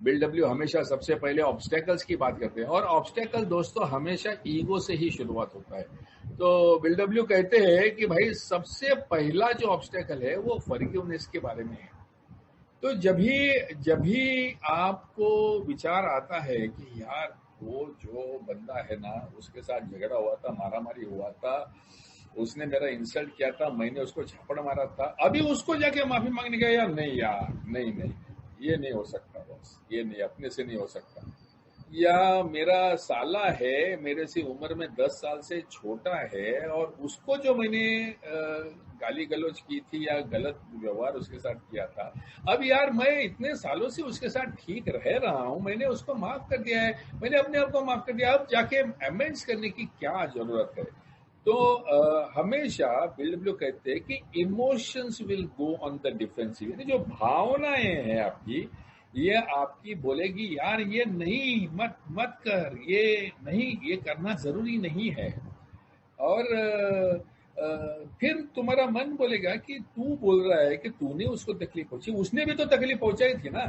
बिल डब्ल्यू हमेशा सबसे पहले ऑब्स्टेकल्स की बात करते हैं, और ऑब्स्टेकल दोस्तों हमेशा ईगो से ही शुरुआत होता है। तो बिल डब्ल्यू कहते हैं कि भाई सबसे पहला जो ऑब्स्टेकल है वो फॉरगिवनेस के बारे में है। तो जब भी आपको विचार आता है कि यार वो जो बंदा है ना, उसके साथ झगड़ा हुआ था, मारामारी हुआ था, उसने मेरा इंसल्ट किया था, मैंने उसको झापड़ मारा था, अभी उसको जाके माफी मांगने गया, यार नहीं, यार नहीं, ये नहीं हो सकता बॉस, ये नहीं, अपने से नहीं हो सकता। या मेरा साला है, मेरे से उम्र में 10 साल से छोटा है, और उसको जो मैंने गाली गलौज की थी या गलत व्यवहार उसके साथ किया था, अब यार मैं इतने सालों से उसके साथ ठीक रह रहा हूं, मैंने उसको माफ कर दिया है, मैंने अपने आप को माफ कर दिया, अब जाके अमेंड्स करने की क्या जरूरत है। तो हमेशा बिल डब्ल्यू कहते हैं कि emotions will go on the defensive, यानी जो भावनाएं हैं आपकी, ये आपकी बोलेगी यार ये नहीं, मत कर, ये नहीं, ये करना जरूरी नहीं है। और फिर तुम्हारा मन बोलेगा कि तू बोल रहा है कि तूने उसको तकलीफ पहुंची, उसने भी तो तकलीफ पहुंचाई थी ना,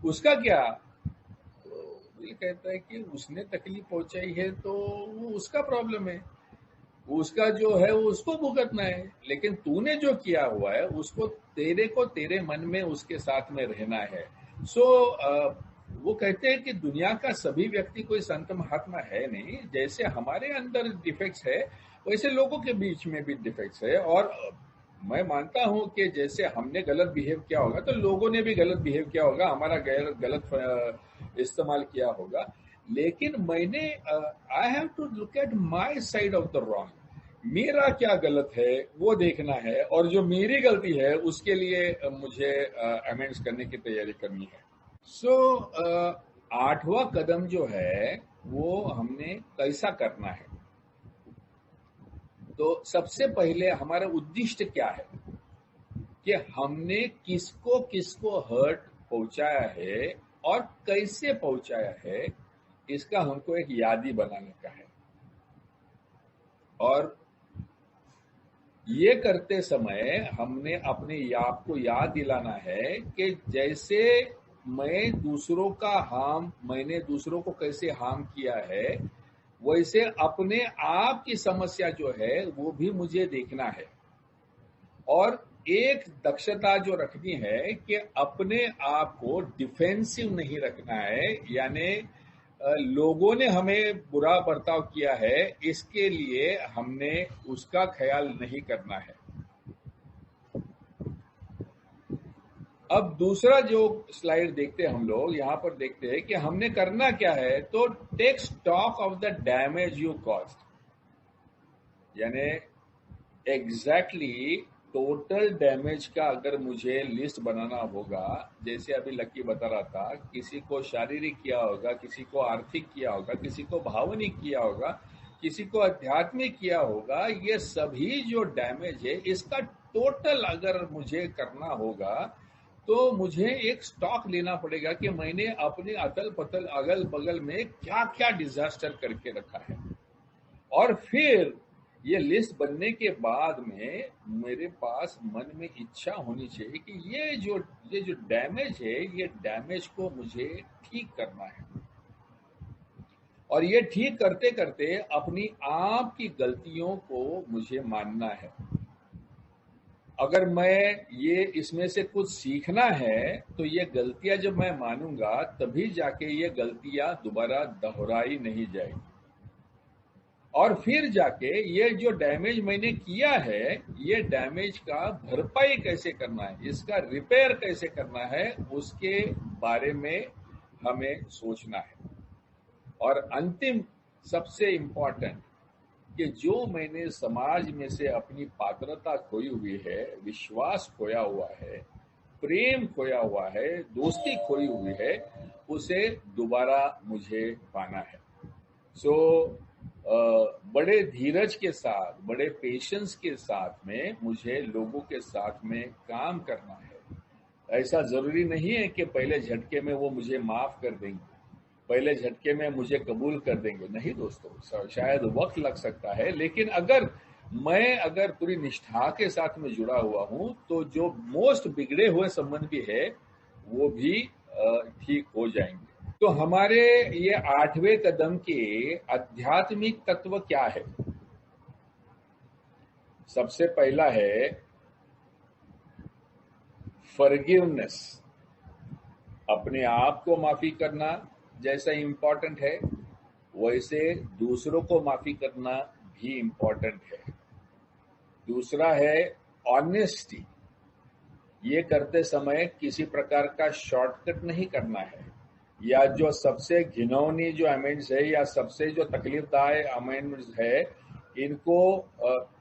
उसका क्या। तो ये कहता है कि उसने तकलीफ पहुंचाई है तो वो उसका प्रॉब्लम है, उसका जो है वो उसको भुगतना है, लेकिन तूने जो किया हुआ है उसको तेरे को तेरे मन में उसके साथ में रहना है। सो वो कहते हैं कि दुनिया का सभी व्यक्ति कोई संत महात्मा है नहीं, जैसे हमारे अंदर डिफेक्ट्स है वैसे लोगों के बीच में भी डिफेक्ट्स है। और मैं मानता हूं कि जैसे हमने गलत बिहेव किया होगा तो लोगों ने भी गलत बिहेव किया होगा, हमारा गलत इस्तेमाल किया होगा, लेकिन मैंने I have to look at my side of the wrong, मेरा क्या गलत है वो देखना है, और जो मेरी गलती है उसके लिए मुझे अमेंड्स करने की तैयारी करनी है। सो आठवां कदम जो है वो हमने कैसा करना है। तो सबसे पहले हमारा उद्दिष्ट क्या है कि हमने किसको किसको हर्ट पहुंचाया है और कैसे पहुंचाया है, इसका हमको एक यादी बनाने का है। और ये करते समय हमने अपने आप को याद दिलाना है कि जैसे मैंने दूसरों को कैसे हार्म किया है, वैसे अपने आप की समस्या जो है वो भी मुझे देखना है। और एक दक्षता जो रखनी है कि अपने आप को डिफेंसिव नहीं रखना है, यानी लोगों ने हमें बुरा बर्ताव किया है इसके लिए हमने उसका ख्याल नहीं करना है। अब दूसरा जो स्लाइड देखते हैं हम लोग, यहां पर देखते हैं कि हमने करना क्या है। तो take stock of the damage you cost, यानी एग्जैक्टली टोटल डैमेज का अगर मुझे लिस्ट बनाना होगा, जैसे अभी लक्की बता रहा था, किसी को शारीरिक किया होगा, किसी को आर्थिक किया होगा, किसी को भावनिक किया होगा, किसी को आध्यात्मिक किया होगा, ये सभी जो डैमेज है इसका टोटल अगर मुझे करना होगा तो मुझे एक स्टॉक लेना पड़ेगा कि मैंने अपने अतल पतल अगल बगल में क्या क्या डिजास्टर करके रखा है। और फिर ये लिस्ट बनने के बाद में मेरे पास मन में इच्छा होनी चाहिए कि ये जो डैमेज है, ये डैमेज को मुझे ठीक करना है। और ये ठीक करते करते अपनी आप की गलतियों को मुझे मानना है। अगर मैं ये इसमें से कुछ सीखना है तो ये गलतियां जब मैं मानूंगा तभी जाके ये गलतियां दोबारा दोहराई नहीं जाएगी। और फिर जाके ये जो डैमेज मैंने किया है, ये डैमेज का भरपाई कैसे करना है, इसका रिपेयर कैसे करना है, उसके बारे में हमें सोचना है। और अंतिम सबसे इम्पोर्टेंट कि जो मैंने समाज में से अपनी पात्रता खोई हुई है, विश्वास खोया हुआ है, प्रेम खोया हुआ है, दोस्ती खोई हुई है, उसे दोबारा मुझे पाना है। सो बड़े धीरज के साथ, बड़े पेशेंस के साथ में मुझे लोगों के साथ में काम करना है। ऐसा जरूरी नहीं है कि पहले झटके में वो मुझे माफ कर देंगे, पहले झटके में मुझे कबूल कर देंगे। नहीं दोस्तों, शायद वक्त लग सकता है, लेकिन अगर पूरी निष्ठा के साथ में जुड़ा हुआ हूं तो जो मोस्ट बिगड़े हुए संबंध भी है वो भी ठीक हो जाएंगे। तो हमारे ये 8वें कदम के आध्यात्मिक तत्व क्या है। सबसे पहला है फॉरगिवनेस, अपने आप को माफी करना। जैसा इंपॉर्टेंट है वैसे दूसरों को माफी करना भी इंपॉर्टेंट है। दूसरा है ऑनेस्टी, ये करते समय किसी प्रकार का शॉर्टकट नहीं करना है, या जो सबसे घिनौनी जो अमेंड्स है या सबसे जो तकलीफदायक अमेंड्स है इनको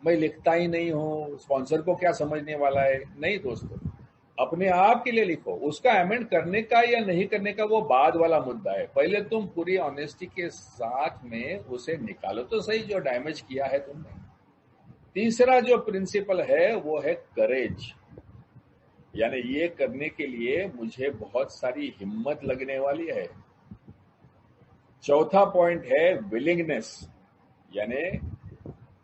मैं लिखता ही नहीं हूं, स्पॉन्सर को क्या समझने वाला है। नहीं दोस्तों, अपने आप के लिए लिखो। उसका अमेंड करने का या नहीं करने का वो बाद वाला मुद्दा है, पहले तुम पूरी ऑनेस्टी के साथ में उसे निकालो तो सही जो डैमेज किया है तुमने। तीसरा जो प्रिंसिपल है वो है करेज, यानी ये करने के लिए मुझे बहुत सारी हिम्मत लगने वाली है। चौथा पॉइंट है विलिंगनेस, यानी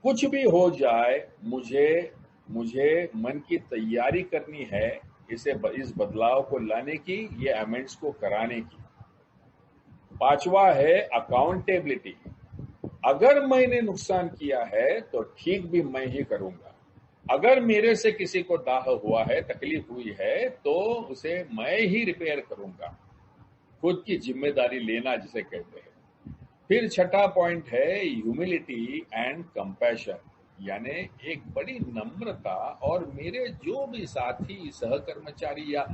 कुछ भी हो जाए मुझे मन की तैयारी करनी है इस बदलाव को लाने की, ये अमेंड्स को कराने की। पांचवा है अकाउंटेबिलिटी, अगर मैंने नुकसान किया है तो ठीक भी मैं ही करूंगा। अगर मेरे से किसी को दाह हुआ है, तकलीफ हुई है, तो उसे मैं ही रिपेयर करूंगा। खुद की जिम्मेदारी लेना जिसे कहते हैं। फिर छठा पॉइंट है ह्यूमिलिटी एंड कंपैशन, यानी एक बड़ी नम्रता, और मेरे जो भी साथी, सहकर्मचारी या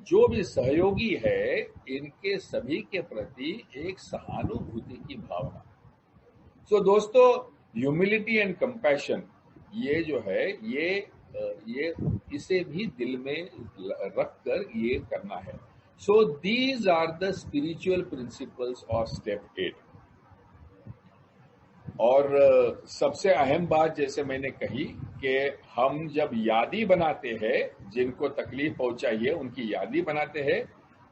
जो भी सहयोगी है, इनके सभी के प्रति एक सहानुभूति की भावना। दोस्तों, ह्यूमिलिटी एंड कंपैशन, ये जो है ये इसे भी दिल में रख कर ये करना है। So these are the spiritual principles of step 8। और सबसे अहम बात जैसे मैंने कही कि हम जब यादी बनाते हैं, जिनको तकलीफ पहुंचाई है उनकी यादी बनाते हैं,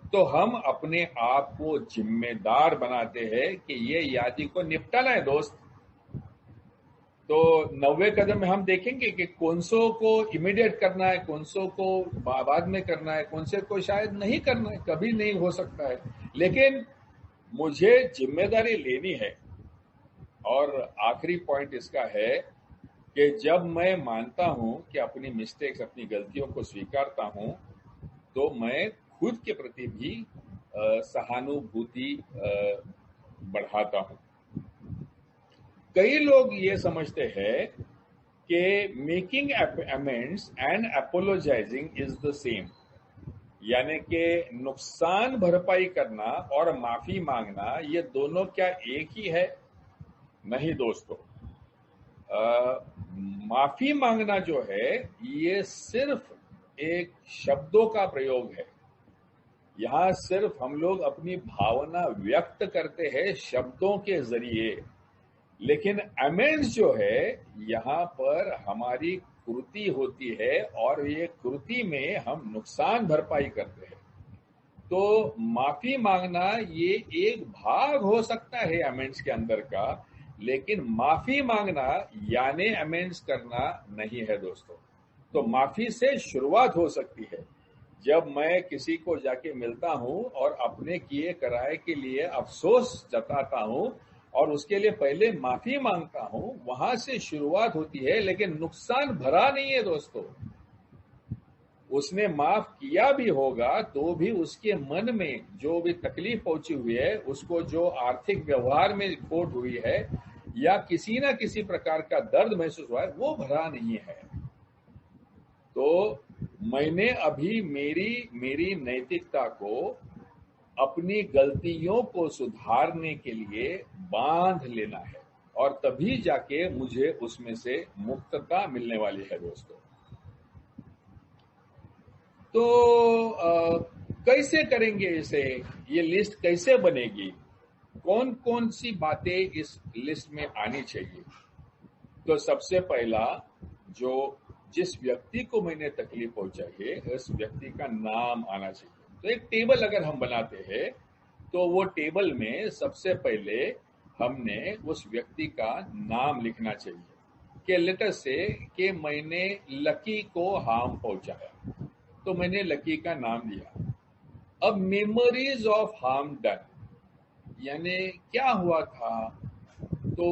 तो हम अपने आप को जिम्मेदार बनाते हैं कि ये यादी को निपटाना है दोस्त। तो 90 कदम में हम देखेंगे कि कौन सो को इमीडिएट करना है, कौन सो को बाद में करना है, कौन से को शायद नहीं करना है, कभी नहीं हो सकता है। लेकिन मुझे जिम्मेदारी लेनी है। और आखिरी पॉइंट इसका है कि जब मैं मानता हूं कि अपनी मिस्टेक्स, अपनी गलतियों को स्वीकारता हूं, तो मैं खुद के प्रति भी सहानुभूति बढ़ाता हूं। कई लोग ये समझते हैं कि making amends and apologising is the same, यानी कि नुकसान भरपाई करना और माफी मांगना ये दोनों क्या एक ही है? नहीं दोस्तों, माफी मांगना जो है ये सिर्फ एक शब्दों का प्रयोग है। यहां सिर्फ हम लोग अपनी भावना व्यक्त करते हैं शब्दों के जरिए, लेकिन अमेंड्स जो है यहां पर हमारी कृति होती है और ये कृति में हम नुकसान भरपाई करते हैं। तो माफी मांगना ये एक भाग हो सकता है अमेंड्स के अंदर का, लेकिन माफी मांगना यानी अमेंड्स करना नहीं है दोस्तों। तो माफी से शुरुआत हो सकती है। जब मैं किसी को जाके मिलता हूं और अपने किए कराए के लिए अफसोस जताता हूं और उसके लिए पहले माफी मांगता हूं, वहां से शुरुआत होती है। लेकिन नुकसान भरा नहीं है दोस्तों। उसने माफ किया भी होगा तो भी उसके मन में जो भी तकलीफ पहुंची हुई है, उसको जो आर्थिक व्यवहार में खोट हुई है या किसी ना किसी प्रकार का दर्द महसूस हुआ है, वो भरा नहीं है। तो मैंने अभी मेरी नैतिकता को अपनी गलतियों को सुधारने के लिए बांध लेना है, और तभी जाके मुझे उसमें से मुक्तता मिलने वाली है दोस्तों। तो कैसे करेंगे इसे? ये लिस्ट कैसे बनेगी? कौन कौन सी बातें इस लिस्ट में आनी चाहिए? तो सबसे पहला, जो जिस व्यक्ति को मैंने तकलीफ पहुंचाई है उस व्यक्ति का नाम आना चाहिए। तो एक टेबल अगर हम बनाते हैं तो वो टेबल में सबसे पहले हमने उस व्यक्ति का नाम लिखना चाहिए। कि लेटर से कि मैंने लकी को हार्म पहुंचाया, तो मैंने लकी का नाम लिया। अब मेमोरीज ऑफ हार्म डन, यानी क्या हुआ था? तो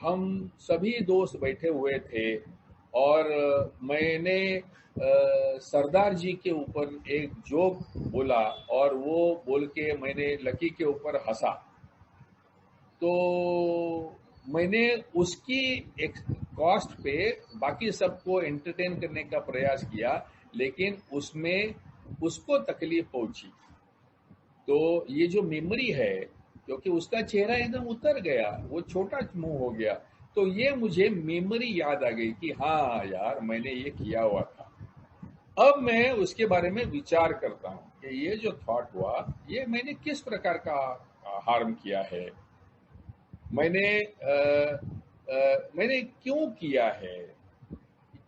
हम सभी दोस्त बैठे हुए थे और मैंने सरदार जी के ऊपर एक जोक बोला और वो बोल के मैंने लकी के ऊपर हंसा। तो मैंने उसकी एक कॉस्ट पे बाकी सबको एंटरटेन करने का प्रयास किया, लेकिन उसमें उसको तकलीफ पहुंची। तो ये जो मेमोरी है, क्योंकि उसका चेहरा एकदम उतर गया, वो छोटा मुंह हो गया, तो ये मुझे मेमोरी याद आ गई कि हाँ यार, मैंने ये किया हुआ था। अब मैं उसके बारे में विचार करता हूँ कि ये जो थॉट हुआ, ये मैंने किस प्रकार का हार्म किया है, मैंने क्यों किया है,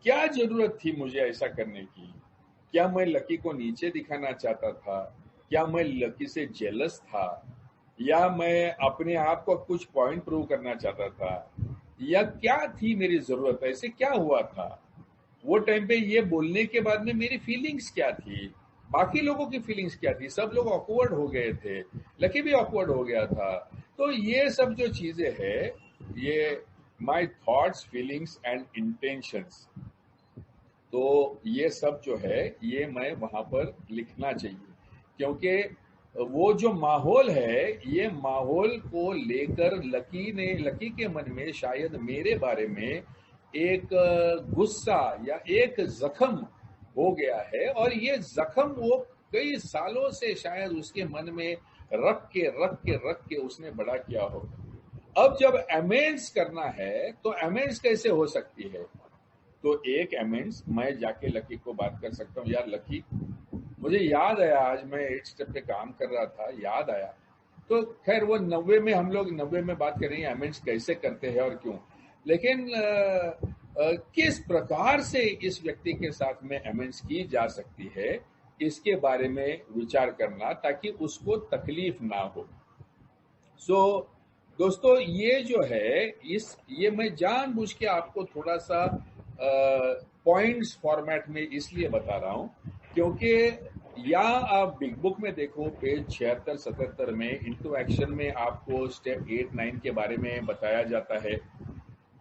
क्या जरूरत थी मुझे ऐसा करने की? क्या मैं लकी को नीचे दिखाना चाहता था? क्या मैं लकी से जेलस था? या मैं अपने आप को कुछ पॉइंट प्रूव करना चाहता था? या क्या थी मेरी जरूरत? ऐसे क्या हुआ था? वो टाइम पे ये बोलने के बाद में मेरी फीलिंग्स क्या थी? बाकी लोगों की फीलिंग्स क्या थी? सब लोग ऑकवर्ड हो गए थे, लकी भी ऑकवर्ड हो गया था। तो ये सब जो चीजें हैं, ये my thoughts, feelings and intentions, तो ये सब जो है ये मैं वहां पर लिखना चाहिए। क्योंकि वो जो माहौल है, ये माहौल को लेकर लकी के मन में शायद मेरे बारे में एक गुस्सा या एक जख्म हो गया है, और ये जख्म वो कई सालों से शायद उसके मन में रख के उसने बड़ा किया होगा। अब जब अमेंड्स करना है तो अमेंड्स कैसे हो सकती है? तो एक अमेंड्स मैं जाके लकी को बात कर सकता हूँ, यार लकी मुझे याद आया, आज मैं 8 स्टेप पे काम कर रहा था, याद आया। तो खैर वो 90 में, हम लोग 90 में बात करेंगे अमेंड्स कैसे करते हैं और क्यों। लेकिन किस प्रकार से इस व्यक्ति के साथ में अमेंड्स की जा सकती है, इसके बारे में विचार करना ताकि उसको तकलीफ ना हो। सो दोस्तों, ये जो है ये मैं जानबूझ के आपको थोड़ा सा पॉइंट्स फॉर्मेट में इसलिए बता रहा हूं क्योंकि या आप बिग बुक में देखो पेज 76-77 में इनटू एक्शन में आपको स्टेप 8-9 के बारे में बताया जाता है,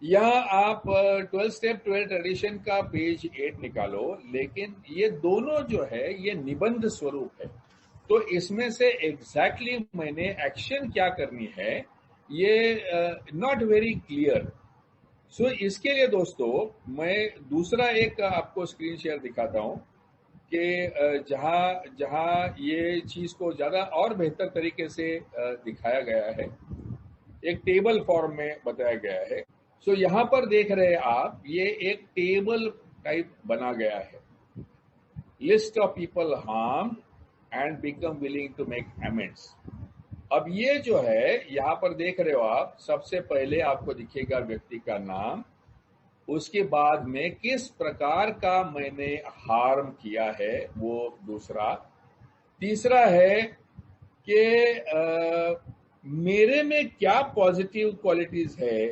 या आप 12 स्टेप 12 ट्रेडिशन का पेज 8 निकालो। लेकिन ये दोनों जो है ये निबंध स्वरूप है, तो इसमें से एग्जैक्टली मैंने एक्शन क्या करनी है ये नॉट वेरी क्लियर। सो इसके लिए दोस्तों मैं दूसरा एक आपको स्क्रीन शेयर दिखाता हूं कि जहां ये चीज को ज्यादा और बेहतर तरीके से दिखाया गया है, एक टेबल फॉर्म में बताया गया है। सो यहां पर देख रहे हैं आप, ये एक टेबल टाइप बना गया है, list of people harm and become willing to make amends. अब ये जो है यहां पर देख रहे हो आप, सबसे पहले आपको दिखेगा व्यक्ति का नाम, उसके बाद में किस प्रकार का मैंने हार्म किया है वो दूसरा, तीसरा है कि मेरे में क्या पॉजिटिव क्वालिटीज है।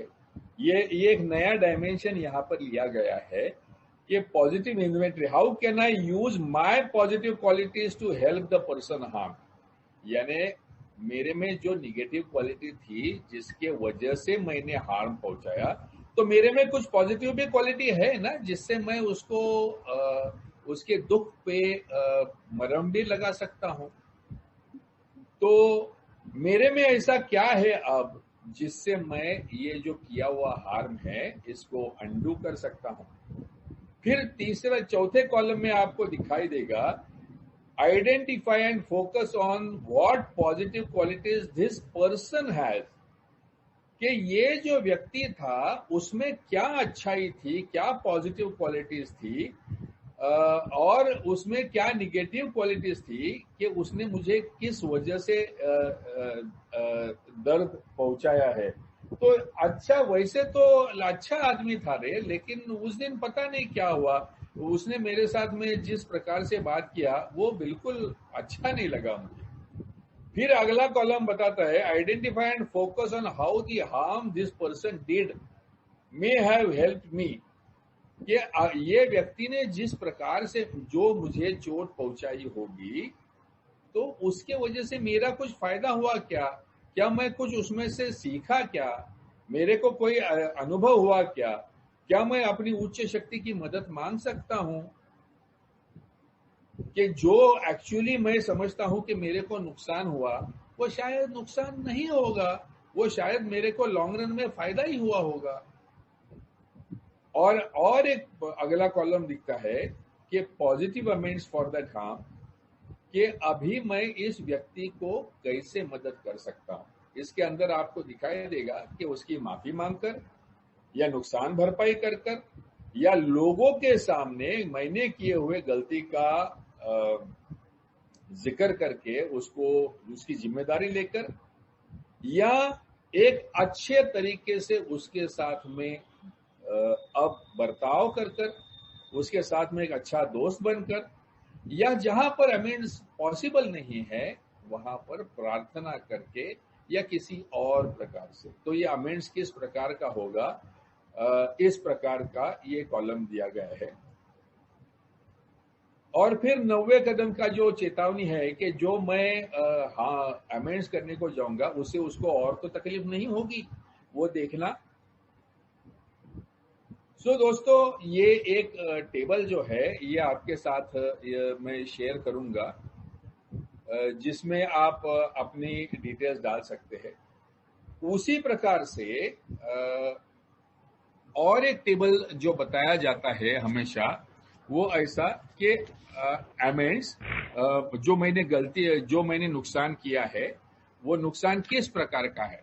ये एक नया डायमेंशन यहां पर लिया गया है कि positive inventory, how can I use my positive qualities to help the person harm. यानी मेरे में जो निगेटिव क्वालिटी थी जिसके वजह से मैंने हार्म पहुंचाया, तो मेरे में कुछ पॉजिटिव भी क्वालिटी है ना, जिससे मैं उसको उसके दुख पे मरहम भी लगा सकता हूं। तो मेरे में ऐसा क्या है अब जिससे मैं ये जो किया हुआ हार्म है इसको अंडू कर सकता हूं। फिर तीसरा चौथे कॉलम में आपको दिखाई देगा identify and focus on what positive qualities this person has, कि ये जो व्यक्ति था उसमें क्या अच्छाई थी, क्या पॉजिटिव क्वालिटीज थी और उसमें क्या निगेटिव क्वालिटीज थी कि उसने मुझे किस वजह से दर्द पहुंचाया है। तो अच्छा, वैसे तो अच्छा आदमी था रे, लेकिन उस दिन पता नहीं क्या हुआ, उसने मेरे साथ में जिस प्रकार से बात किया वो बिल्कुल अच्छा नहीं लगा मुझे। फिर अगला कॉलम बताता है identify and focus on how the harm this person did may have helped me, ये व्यक्ति ने जिस प्रकार से जो मुझे चोट पहुंचाई होगी तो उसके वजह से मेरा कुछ फायदा हुआ क्या, क्या मैं कुछ उसमें से सीखा, क्या मेरे को कोई अनुभव हुआ, क्या मैं अपनी उच्च शक्ति की मदद मांग सकता हूं कि जो एक्चुअली मैं समझता हूं कि मेरे को नुकसान हुआ वो शायद नुकसान नहीं होगा, वो शायद मेरे को लॉन्ग रन में फायदा ही हुआ होगा। और एक अगला कॉलम दिखता है कि positive amends for the harm, कि अभी मैं इस व्यक्ति को कैसे मदद कर सकता हूं। इसके अंदर आपको दिखाई देगा कि उसकी माफी मांगकर या नुकसान भरपाई कर कर या लोगों के सामने मैंने किए हुए गलती का जिक्र करके उसको उसकी जिम्मेदारी लेकर, या एक अच्छे तरीके से उसके साथ में अब बर्ताव कर कर, उसके साथ में एक अच्छा दोस्त बनकर, या जहां पर अमेंड्स पॉसिबल नहीं है वहां पर प्रार्थना करके या किसी और प्रकार से। तो ये अमेंड्स किस प्रकार का होगा, इस प्रकार का ये कॉलम दिया गया है। और फिर 90 कदम का जो चेतावनी है कि जो मैं अमेंड्स करने को जाऊंगा उससे उसको और तो तकलीफ नहीं होगी, वो देखना। सो दोस्तों, ये एक टेबल जो है ये आपके साथ मैं शेयर करूंगा जिसमें आप अपनी डिटेल्स डाल सकते हैं। उसी प्रकार से और एक टेबल जो बताया जाता है हमेशा वो ऐसा कि अमेंड्स, जो मैंने नुकसान किया है वो नुकसान किस प्रकार का है।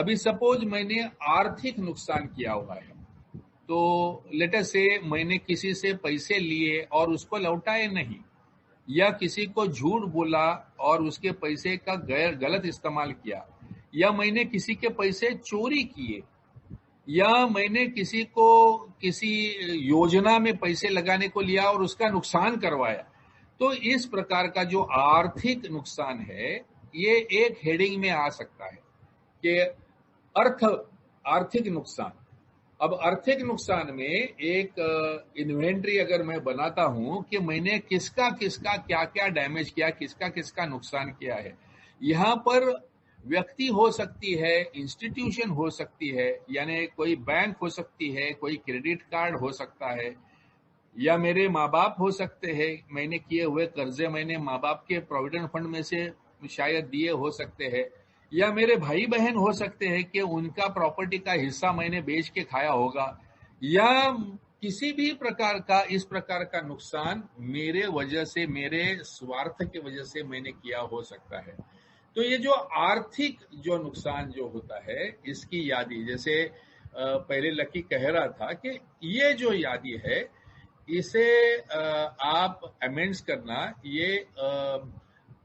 अभी सपोज मैंने आर्थिक नुकसान किया हुआ है, तो लेट अस से मैंने किसी से पैसे लिए और उसको लौटाए नहीं, या किसी को झूठ बोला और उसके पैसे का गलत इस्तेमाल किया, या मैंने किसी के पैसे चोरी किए, या मैंने किसी को किसी योजना में पैसे लगाने को लिया और उसका नुकसान करवाया। तो इस प्रकार का जो आर्थिक नुकसान है, ये एक हेडिंग में आ सकता है कि आर्थिक नुकसान। अब आर्थिक नुकसान में एक इन्वेंट्री अगर मैं बनाता हूं कि मैंने किसका किसका क्या क्या डैमेज किया, किसका किसका नुकसान किया है, यहां पर व्यक्ति हो सकती है, इंस्टीट्यूशन हो सकती है, यानी कोई बैंक हो सकती है, कोई क्रेडिट कार्ड हो सकता है, या मेरे माँ बाप हो सकते हैं, मैंने किए हुए कर्जे मैंने माँ बाप के प्रोविडेंट फंड में से शायद दिए हो सकते हैं, या मेरे भाई बहन हो सकते हैं कि उनका प्रॉपर्टी का हिस्सा मैंने बेच के खाया होगा, या किसी भी प्रकार का इस प्रकार का नुकसान मेरे वजह से, मेरे स्वार्थ की वजह से मैंने किया हो सकता है। तो ये जो आर्थिक जो नुकसान जो होता है, इसकी यादी, जैसे पहले लकी कह रहा था कि ये जो यादी है, इसे आप अमेंड्स करना, ये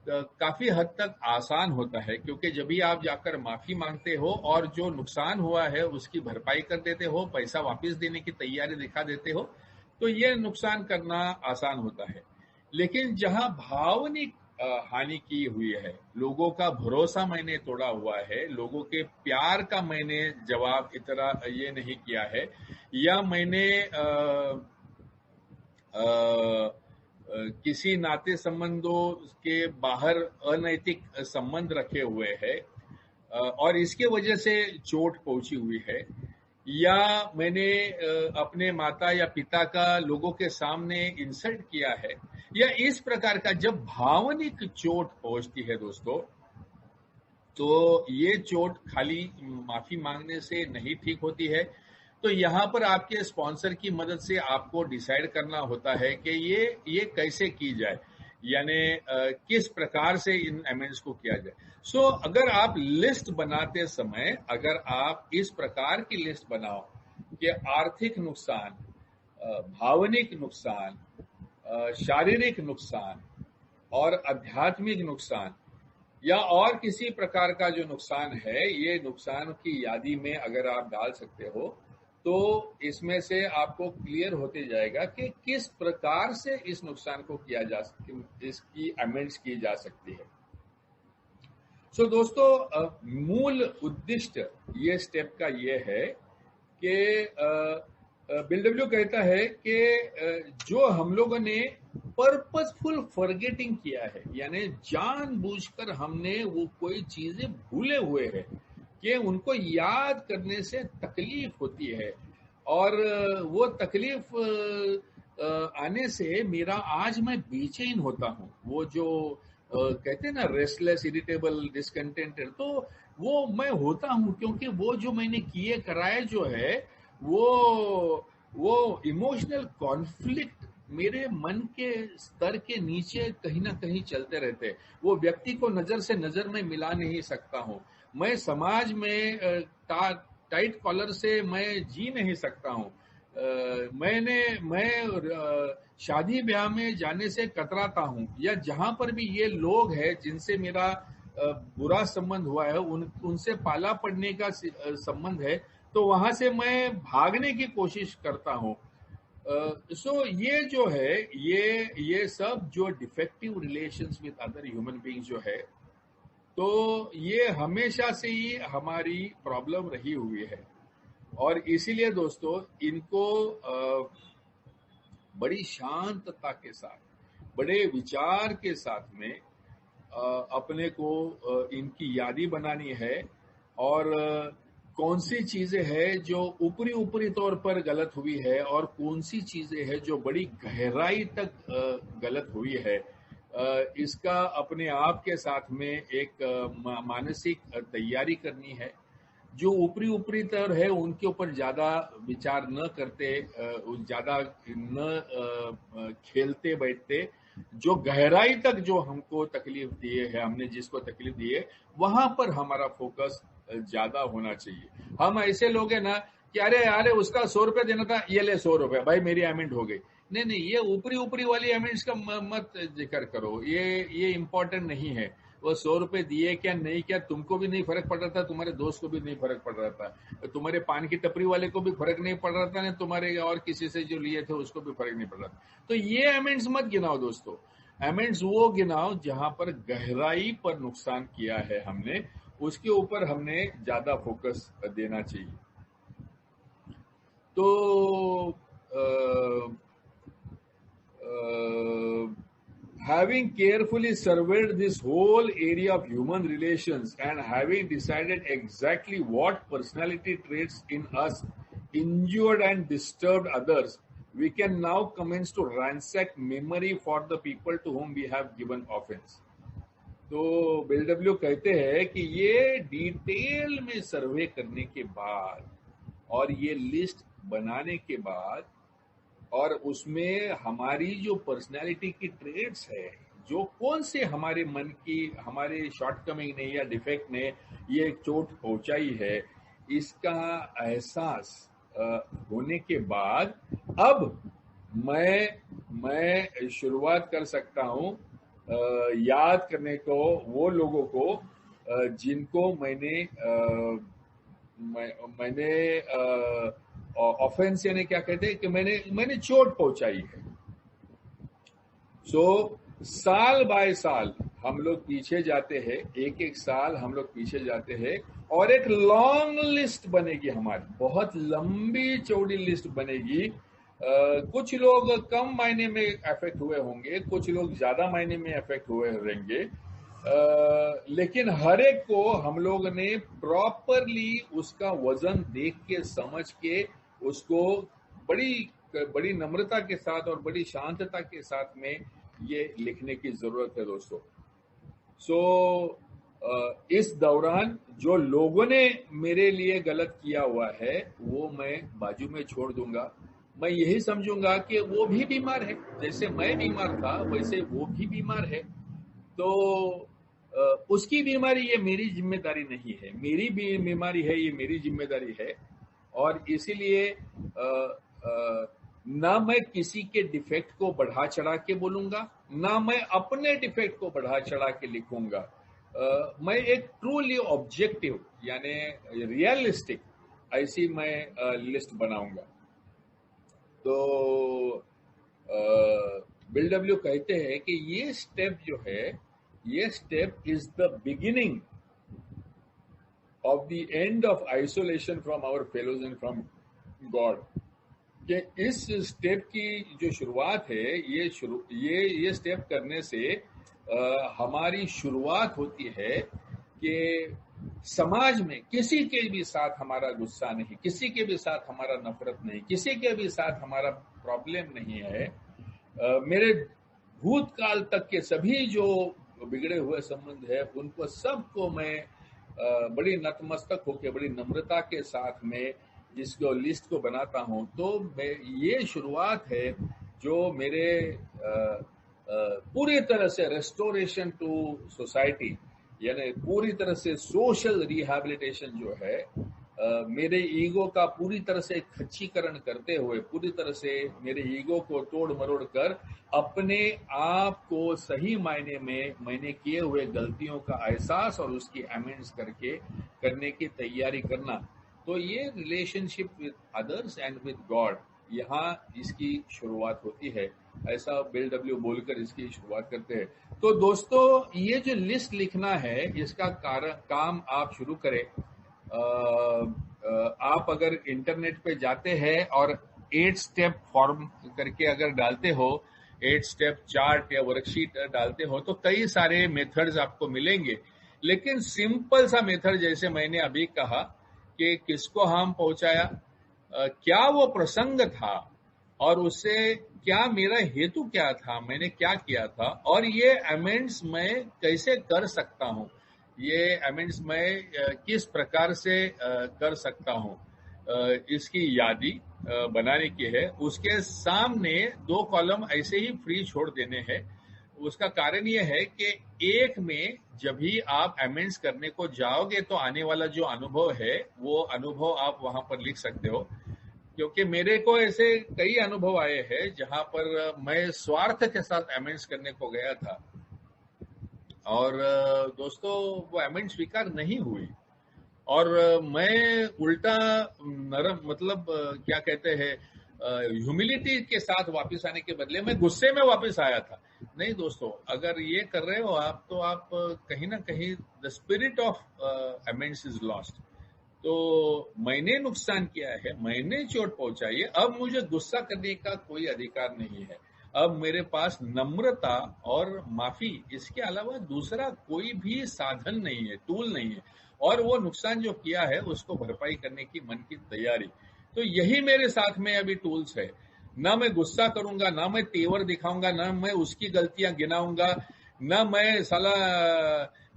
काफी हद तक आसान होता है, क्योंकि जब भी आप जाकर माफी मांगते हो और जो नुकसान हुआ है उसकी भरपाई कर देते हो, पैसा वापस देने की तैयारी दिखा देते हो, तो ये नुकसान करना आसान होता है। लेकिन जहां भावनिक हानि की हुई है, लोगों का भरोसा मैंने तोड़ा हुआ है, लोगों के प्यार का मैंने जवाब इतना ये नहीं किया है, या मैंने किसी नाते संबंधों के बाहर अनैतिक संबंध रखे हुए हैं और इसके वजह से चोट पहुंची हुई है, या मैंने अपने माता या पिता का लोगों के सामने इंसल्ट किया है, या इस प्रकार का जब भावनिक चोट पहुंचती है दोस्तों, तो ये चोट खाली माफी मांगने से नहीं ठीक होती है। तो यहाँ पर आपके स्पॉन्सर की मदद से आपको डिसाइड करना होता है कि ये कैसे की जाए, यानी किस प्रकार से इन अमेंड्स को किया जाए। सो अगर आप लिस्ट बनाते समय, अगर आप इस प्रकार की लिस्ट बनाओ कि आर्थिक नुकसान, भावनिक नुकसान, शारीरिक नुकसान और आध्यात्मिक नुकसान, या और किसी प्रकार का जो नुकसान है, ये नुकसान की यादी में अगर आप डाल सकते हो, तो इसमें से आपको क्लियर होते जाएगा कि किस प्रकार से इस नुकसान को किया जा सकती, इसकी अमेंड्स की जा सकती है। सो दोस्तों, मूल उद्दिष्ट ये स्टेप का ये है कि बिल डब्ल्यू कहता है कि जो हम लोगों ने पर्पसफुल फॉरगेटिंग किया है, यानी जानबूझकर हमने वो कोई चीजें भूले हुए हैं कि उनको याद करने से तकलीफ होती है, और वो तकलीफ आने से मेरा आज मैं बेचैन होता हूँ, वो जो कहते हैं ना रेस्टलेस, इरिटेबल, डिसकंटेंटेड, तो वो मैं होता हूँ क्योंकि वो जो मैंने किए कराए जो है, वो इमोशनल कॉन्फ्लिक्ट मेरे मन के स्तर के नीचे कहीं ना कहीं चलते रहते। वो व्यक्ति को नजर से नजर में मिला नहीं सकता हूँ, मैं समाज में टाइट कॉलर से मैं जी नहीं सकता हूँ, मैं शादी ब्याह में जाने से कतराता हूँ, या जहां पर भी ये लोग हैं जिनसे मेरा बुरा संबंध हुआ है, उनसे पाला पड़ने का संबंध है, तो वहां से मैं भागने की कोशिश करता हूँ। सो ये जो है, ये सब जो defective relations with other human beings जो है, तो ये हमेशा से ही हमारी प्रॉब्लम रही हुई है, और इसीलिए दोस्तों इनको बड़ी शांतता के साथ, बड़े विचार के साथ में अपने को इनकी यादी बनानी है, और कौन सी चीजें हैं जो ऊपरी ऊपरी तौर पर गलत हुई है, और कौन सी चीजें हैं जो बड़ी गहराई तक गलत हुई है, इसका अपने आप के साथ में एक मानसिक तैयारी करनी है। जो ऊपरी ऊपरी तर है उनके ऊपर ज्यादा विचार न करते, ज्यादा न खेलते बैठते, जो गहराई तक जो हमको तकलीफ दिए है, हमने जिसको तकलीफ दी है, वहां पर हमारा फोकस ज्यादा होना चाहिए। हम ऐसे लोग हैं ना कि अरे अरे उसका 100 रुपये देना था, ये ले 100 रुपये, भाई मेरी अमेंड हो गई। नहीं नहीं, ये ऊपरी ऊपरी वाली अमेंड्स का मत जिक्र करो, ये इम्पोर्टेंट नहीं है। वो 100 रुपये दिए क्या नहीं क्या, तुमको भी नहीं फर्क पड़ रहा था, तुम्हारे दोस्त को भी नहीं फर्क पड़ रहा था, तुम्हारे पान की टपरी वाले को भी फर्क नहीं पड़ रहा था, ना तुम्हारे और किसी से जो लिए थे उसको भी फर्क नहीं पड़ रहा था। तो ये अमेंड्स मत गिनाओ दोस्तों। अमेंड्स वो गिनाओ जहां पर गहराई पर नुकसान किया है हमने, उसके ऊपर हमने ज्यादा फोकस देना चाहिए। तो having carefully surveyed this whole area of human relations and having decided exactly what personality traits in us injured and disturbed others, we can now commence to ransack memory for the people to whom we have given offense. तो बिलडब्ल्यू कहते हैं कि ये डिटेल में सर्वे करने के बाद और ये लिस्ट बनाने के बाद और उसमें हमारी जो पर्सनैलिटी की ट्रेड्स है, जो कौन से हमारे मन की हमारे शॉर्टकमिंग ने या डिफेक्ट ने ये चोट पहुंचाई है, इसका एहसास होने के बाद अब मैं शुरुआत कर सकता हूं याद करने को वो लोगों को जिनको मैंने ऑफेंस यानी क्या कहते हैं कि मैंने चोट पहुंचाई है। सो साल बाय साल हम लोग पीछे जाते हैं, एक एक साल हम लोग पीछे जाते हैं और एक लॉन्ग लिस्ट बनेगी हमारी, बहुत लंबी चौड़ी लिस्ट बनेगी। कुछ लोग कम मायने में अफेक्ट हुए होंगे, कुछ लोग ज्यादा मायने में अफेक्ट हुए रहेंगे, लेकिन हर एक को हम लोग ने प्रॉपरली उसका वजन देख के समझ के उसको बड़ी नम्रता के साथ और बड़ी शांतता के साथ में ये लिखने की जरूरत है दोस्तों। इस दौरान जो लोगों ने मेरे लिए गलत किया हुआ है वो मैं बाजू में छोड़ दूंगा। मैं यही समझूंगा कि वो भी बीमार है, जैसे मैं बीमार था वैसे वो भी बीमार है। तो उसकी बीमारी ये मेरी जिम्मेदारी नहीं है, मेरी भी बीमारी है ये मेरी जिम्मेदारी है। और इसीलिए ना मैं किसी के डिफेक्ट को बढ़ा चढ़ा के बोलूंगा, ना मैं अपने डिफेक्ट को बढ़ा चढ़ा के लिखूंगा। मैं एक ट्रूली ऑब्जेक्टिव यानी रियलिस्टिक ऐसी मैं लिस्ट बनाऊंगा। तो बिलडब्ल्यू कहते हैं कि ये स्टेप जो है, ये step is the beginning of the end of isolation from our fellows and from God. कि इस स्टेप की जो शुरुआत है, ये स्टेप करने से हमारी शुरुआत होती है कि समाज में किसी के भी साथ हमारा गुस्सा नहीं, किसी के भी साथ हमारा नफरत नहीं, किसी के भी साथ हमारा प्रॉब्लम नहीं है। मेरे भूतकाल तक के सभी जो बिगड़े हुए संबंध है उनको सबको मैं बड़ी नतमस्तक होकर बड़ी नम्रता के साथ में जिसको लिस्ट को बनाता हूं। तो ये शुरुआत है जो मेरे पूरी तरह से रेस्टोरेशन टू सोसाइटी यानी पूरी तरह से सोशल रिहैबिलिटेशन जो है, मेरे ईगो का पूरी तरह से खच्चीकरण करते हुए, पूरी तरह से मेरे ईगो को तोड़ मरोड़ कर अपने आप को सही मायने में मैंने किए हुए गलतियों का एहसास और उसकी अमेंड्स करने की तैयारी करना। तो ये relationship with others and with God, यहाँ इसकी शुरुआत होती है। ऐसा बिलडब्ल्यू बोलकर इसकी शुरुआत करते हैं। तो दोस्तों ये जो लिस्ट लिखना है इसका काम आप शुरू करें। आप अगर इंटरनेट पे जाते हैं और 8 स्टेप फॉर्म करके अगर डालते हो, 8 स्टेप चार्ट या वर्कशीट डालते हो तो कई सारे मेथड्स आपको मिलेंगे। लेकिन सिंपल सा मेथड जैसे मैंने अभी कहा कि किसको हार्म पहुंचाया, क्या वो प्रसंग था और उससे क्या मेरा हेतु क्या था, मैंने क्या किया था, और ये अमेंड्स मैं कैसे कर सकता हूं, ये अमेंड्स मैं किस प्रकार से कर सकता हूं, इसकी यादी बनाने की है। उसके सामने 2 कॉलम ऐसे ही फ्री छोड़ देने हैं। उसका कारण यह है कि एक में जब भी आप अमेंड्स करने को जाओगे तो आने वाला जो अनुभव है वो अनुभव आप वहां पर लिख सकते हो, क्योंकि मेरे को ऐसे कई अनुभव आए हैं जहां पर मैं स्वार्थ के साथ अमेंड्स करने को गया था और दोस्तों वो अमेंड स्वीकार नहीं हुई और मैं उल्टा नरम मतलब क्या कहते हैं ह्यूमिलिटी के साथ वापस आने के बदले मैं गुस्से में वापस आया था। नहीं दोस्तों, अगर ये कर रहे हो आप तो आप कहीं ना कहीं the spirit of amends is lost. तो मैंने नुकसान किया है, मैंने चोट पहुंचाई है, अब मुझे गुस्सा करने का कोई अधिकार नहीं है। अब मेरे पास नम्रता और माफी इसके अलावा दूसरा कोई भी साधन नहीं है, टूल नहीं है, और वो नुकसान जो किया है उसको भरपाई करने की मन की तैयारी। तो यही मेरे साथ में अभी टूल्स है। ना मैं गुस्सा करूंगा, ना मैं तेवर दिखाऊंगा, ना मैं उसकी गलतियां गिनाऊंगा, ना मैं साला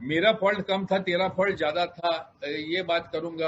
मेरा फॉल्ट कम था तेरा फॉल्ट ज्यादा था ये बात करूंगा।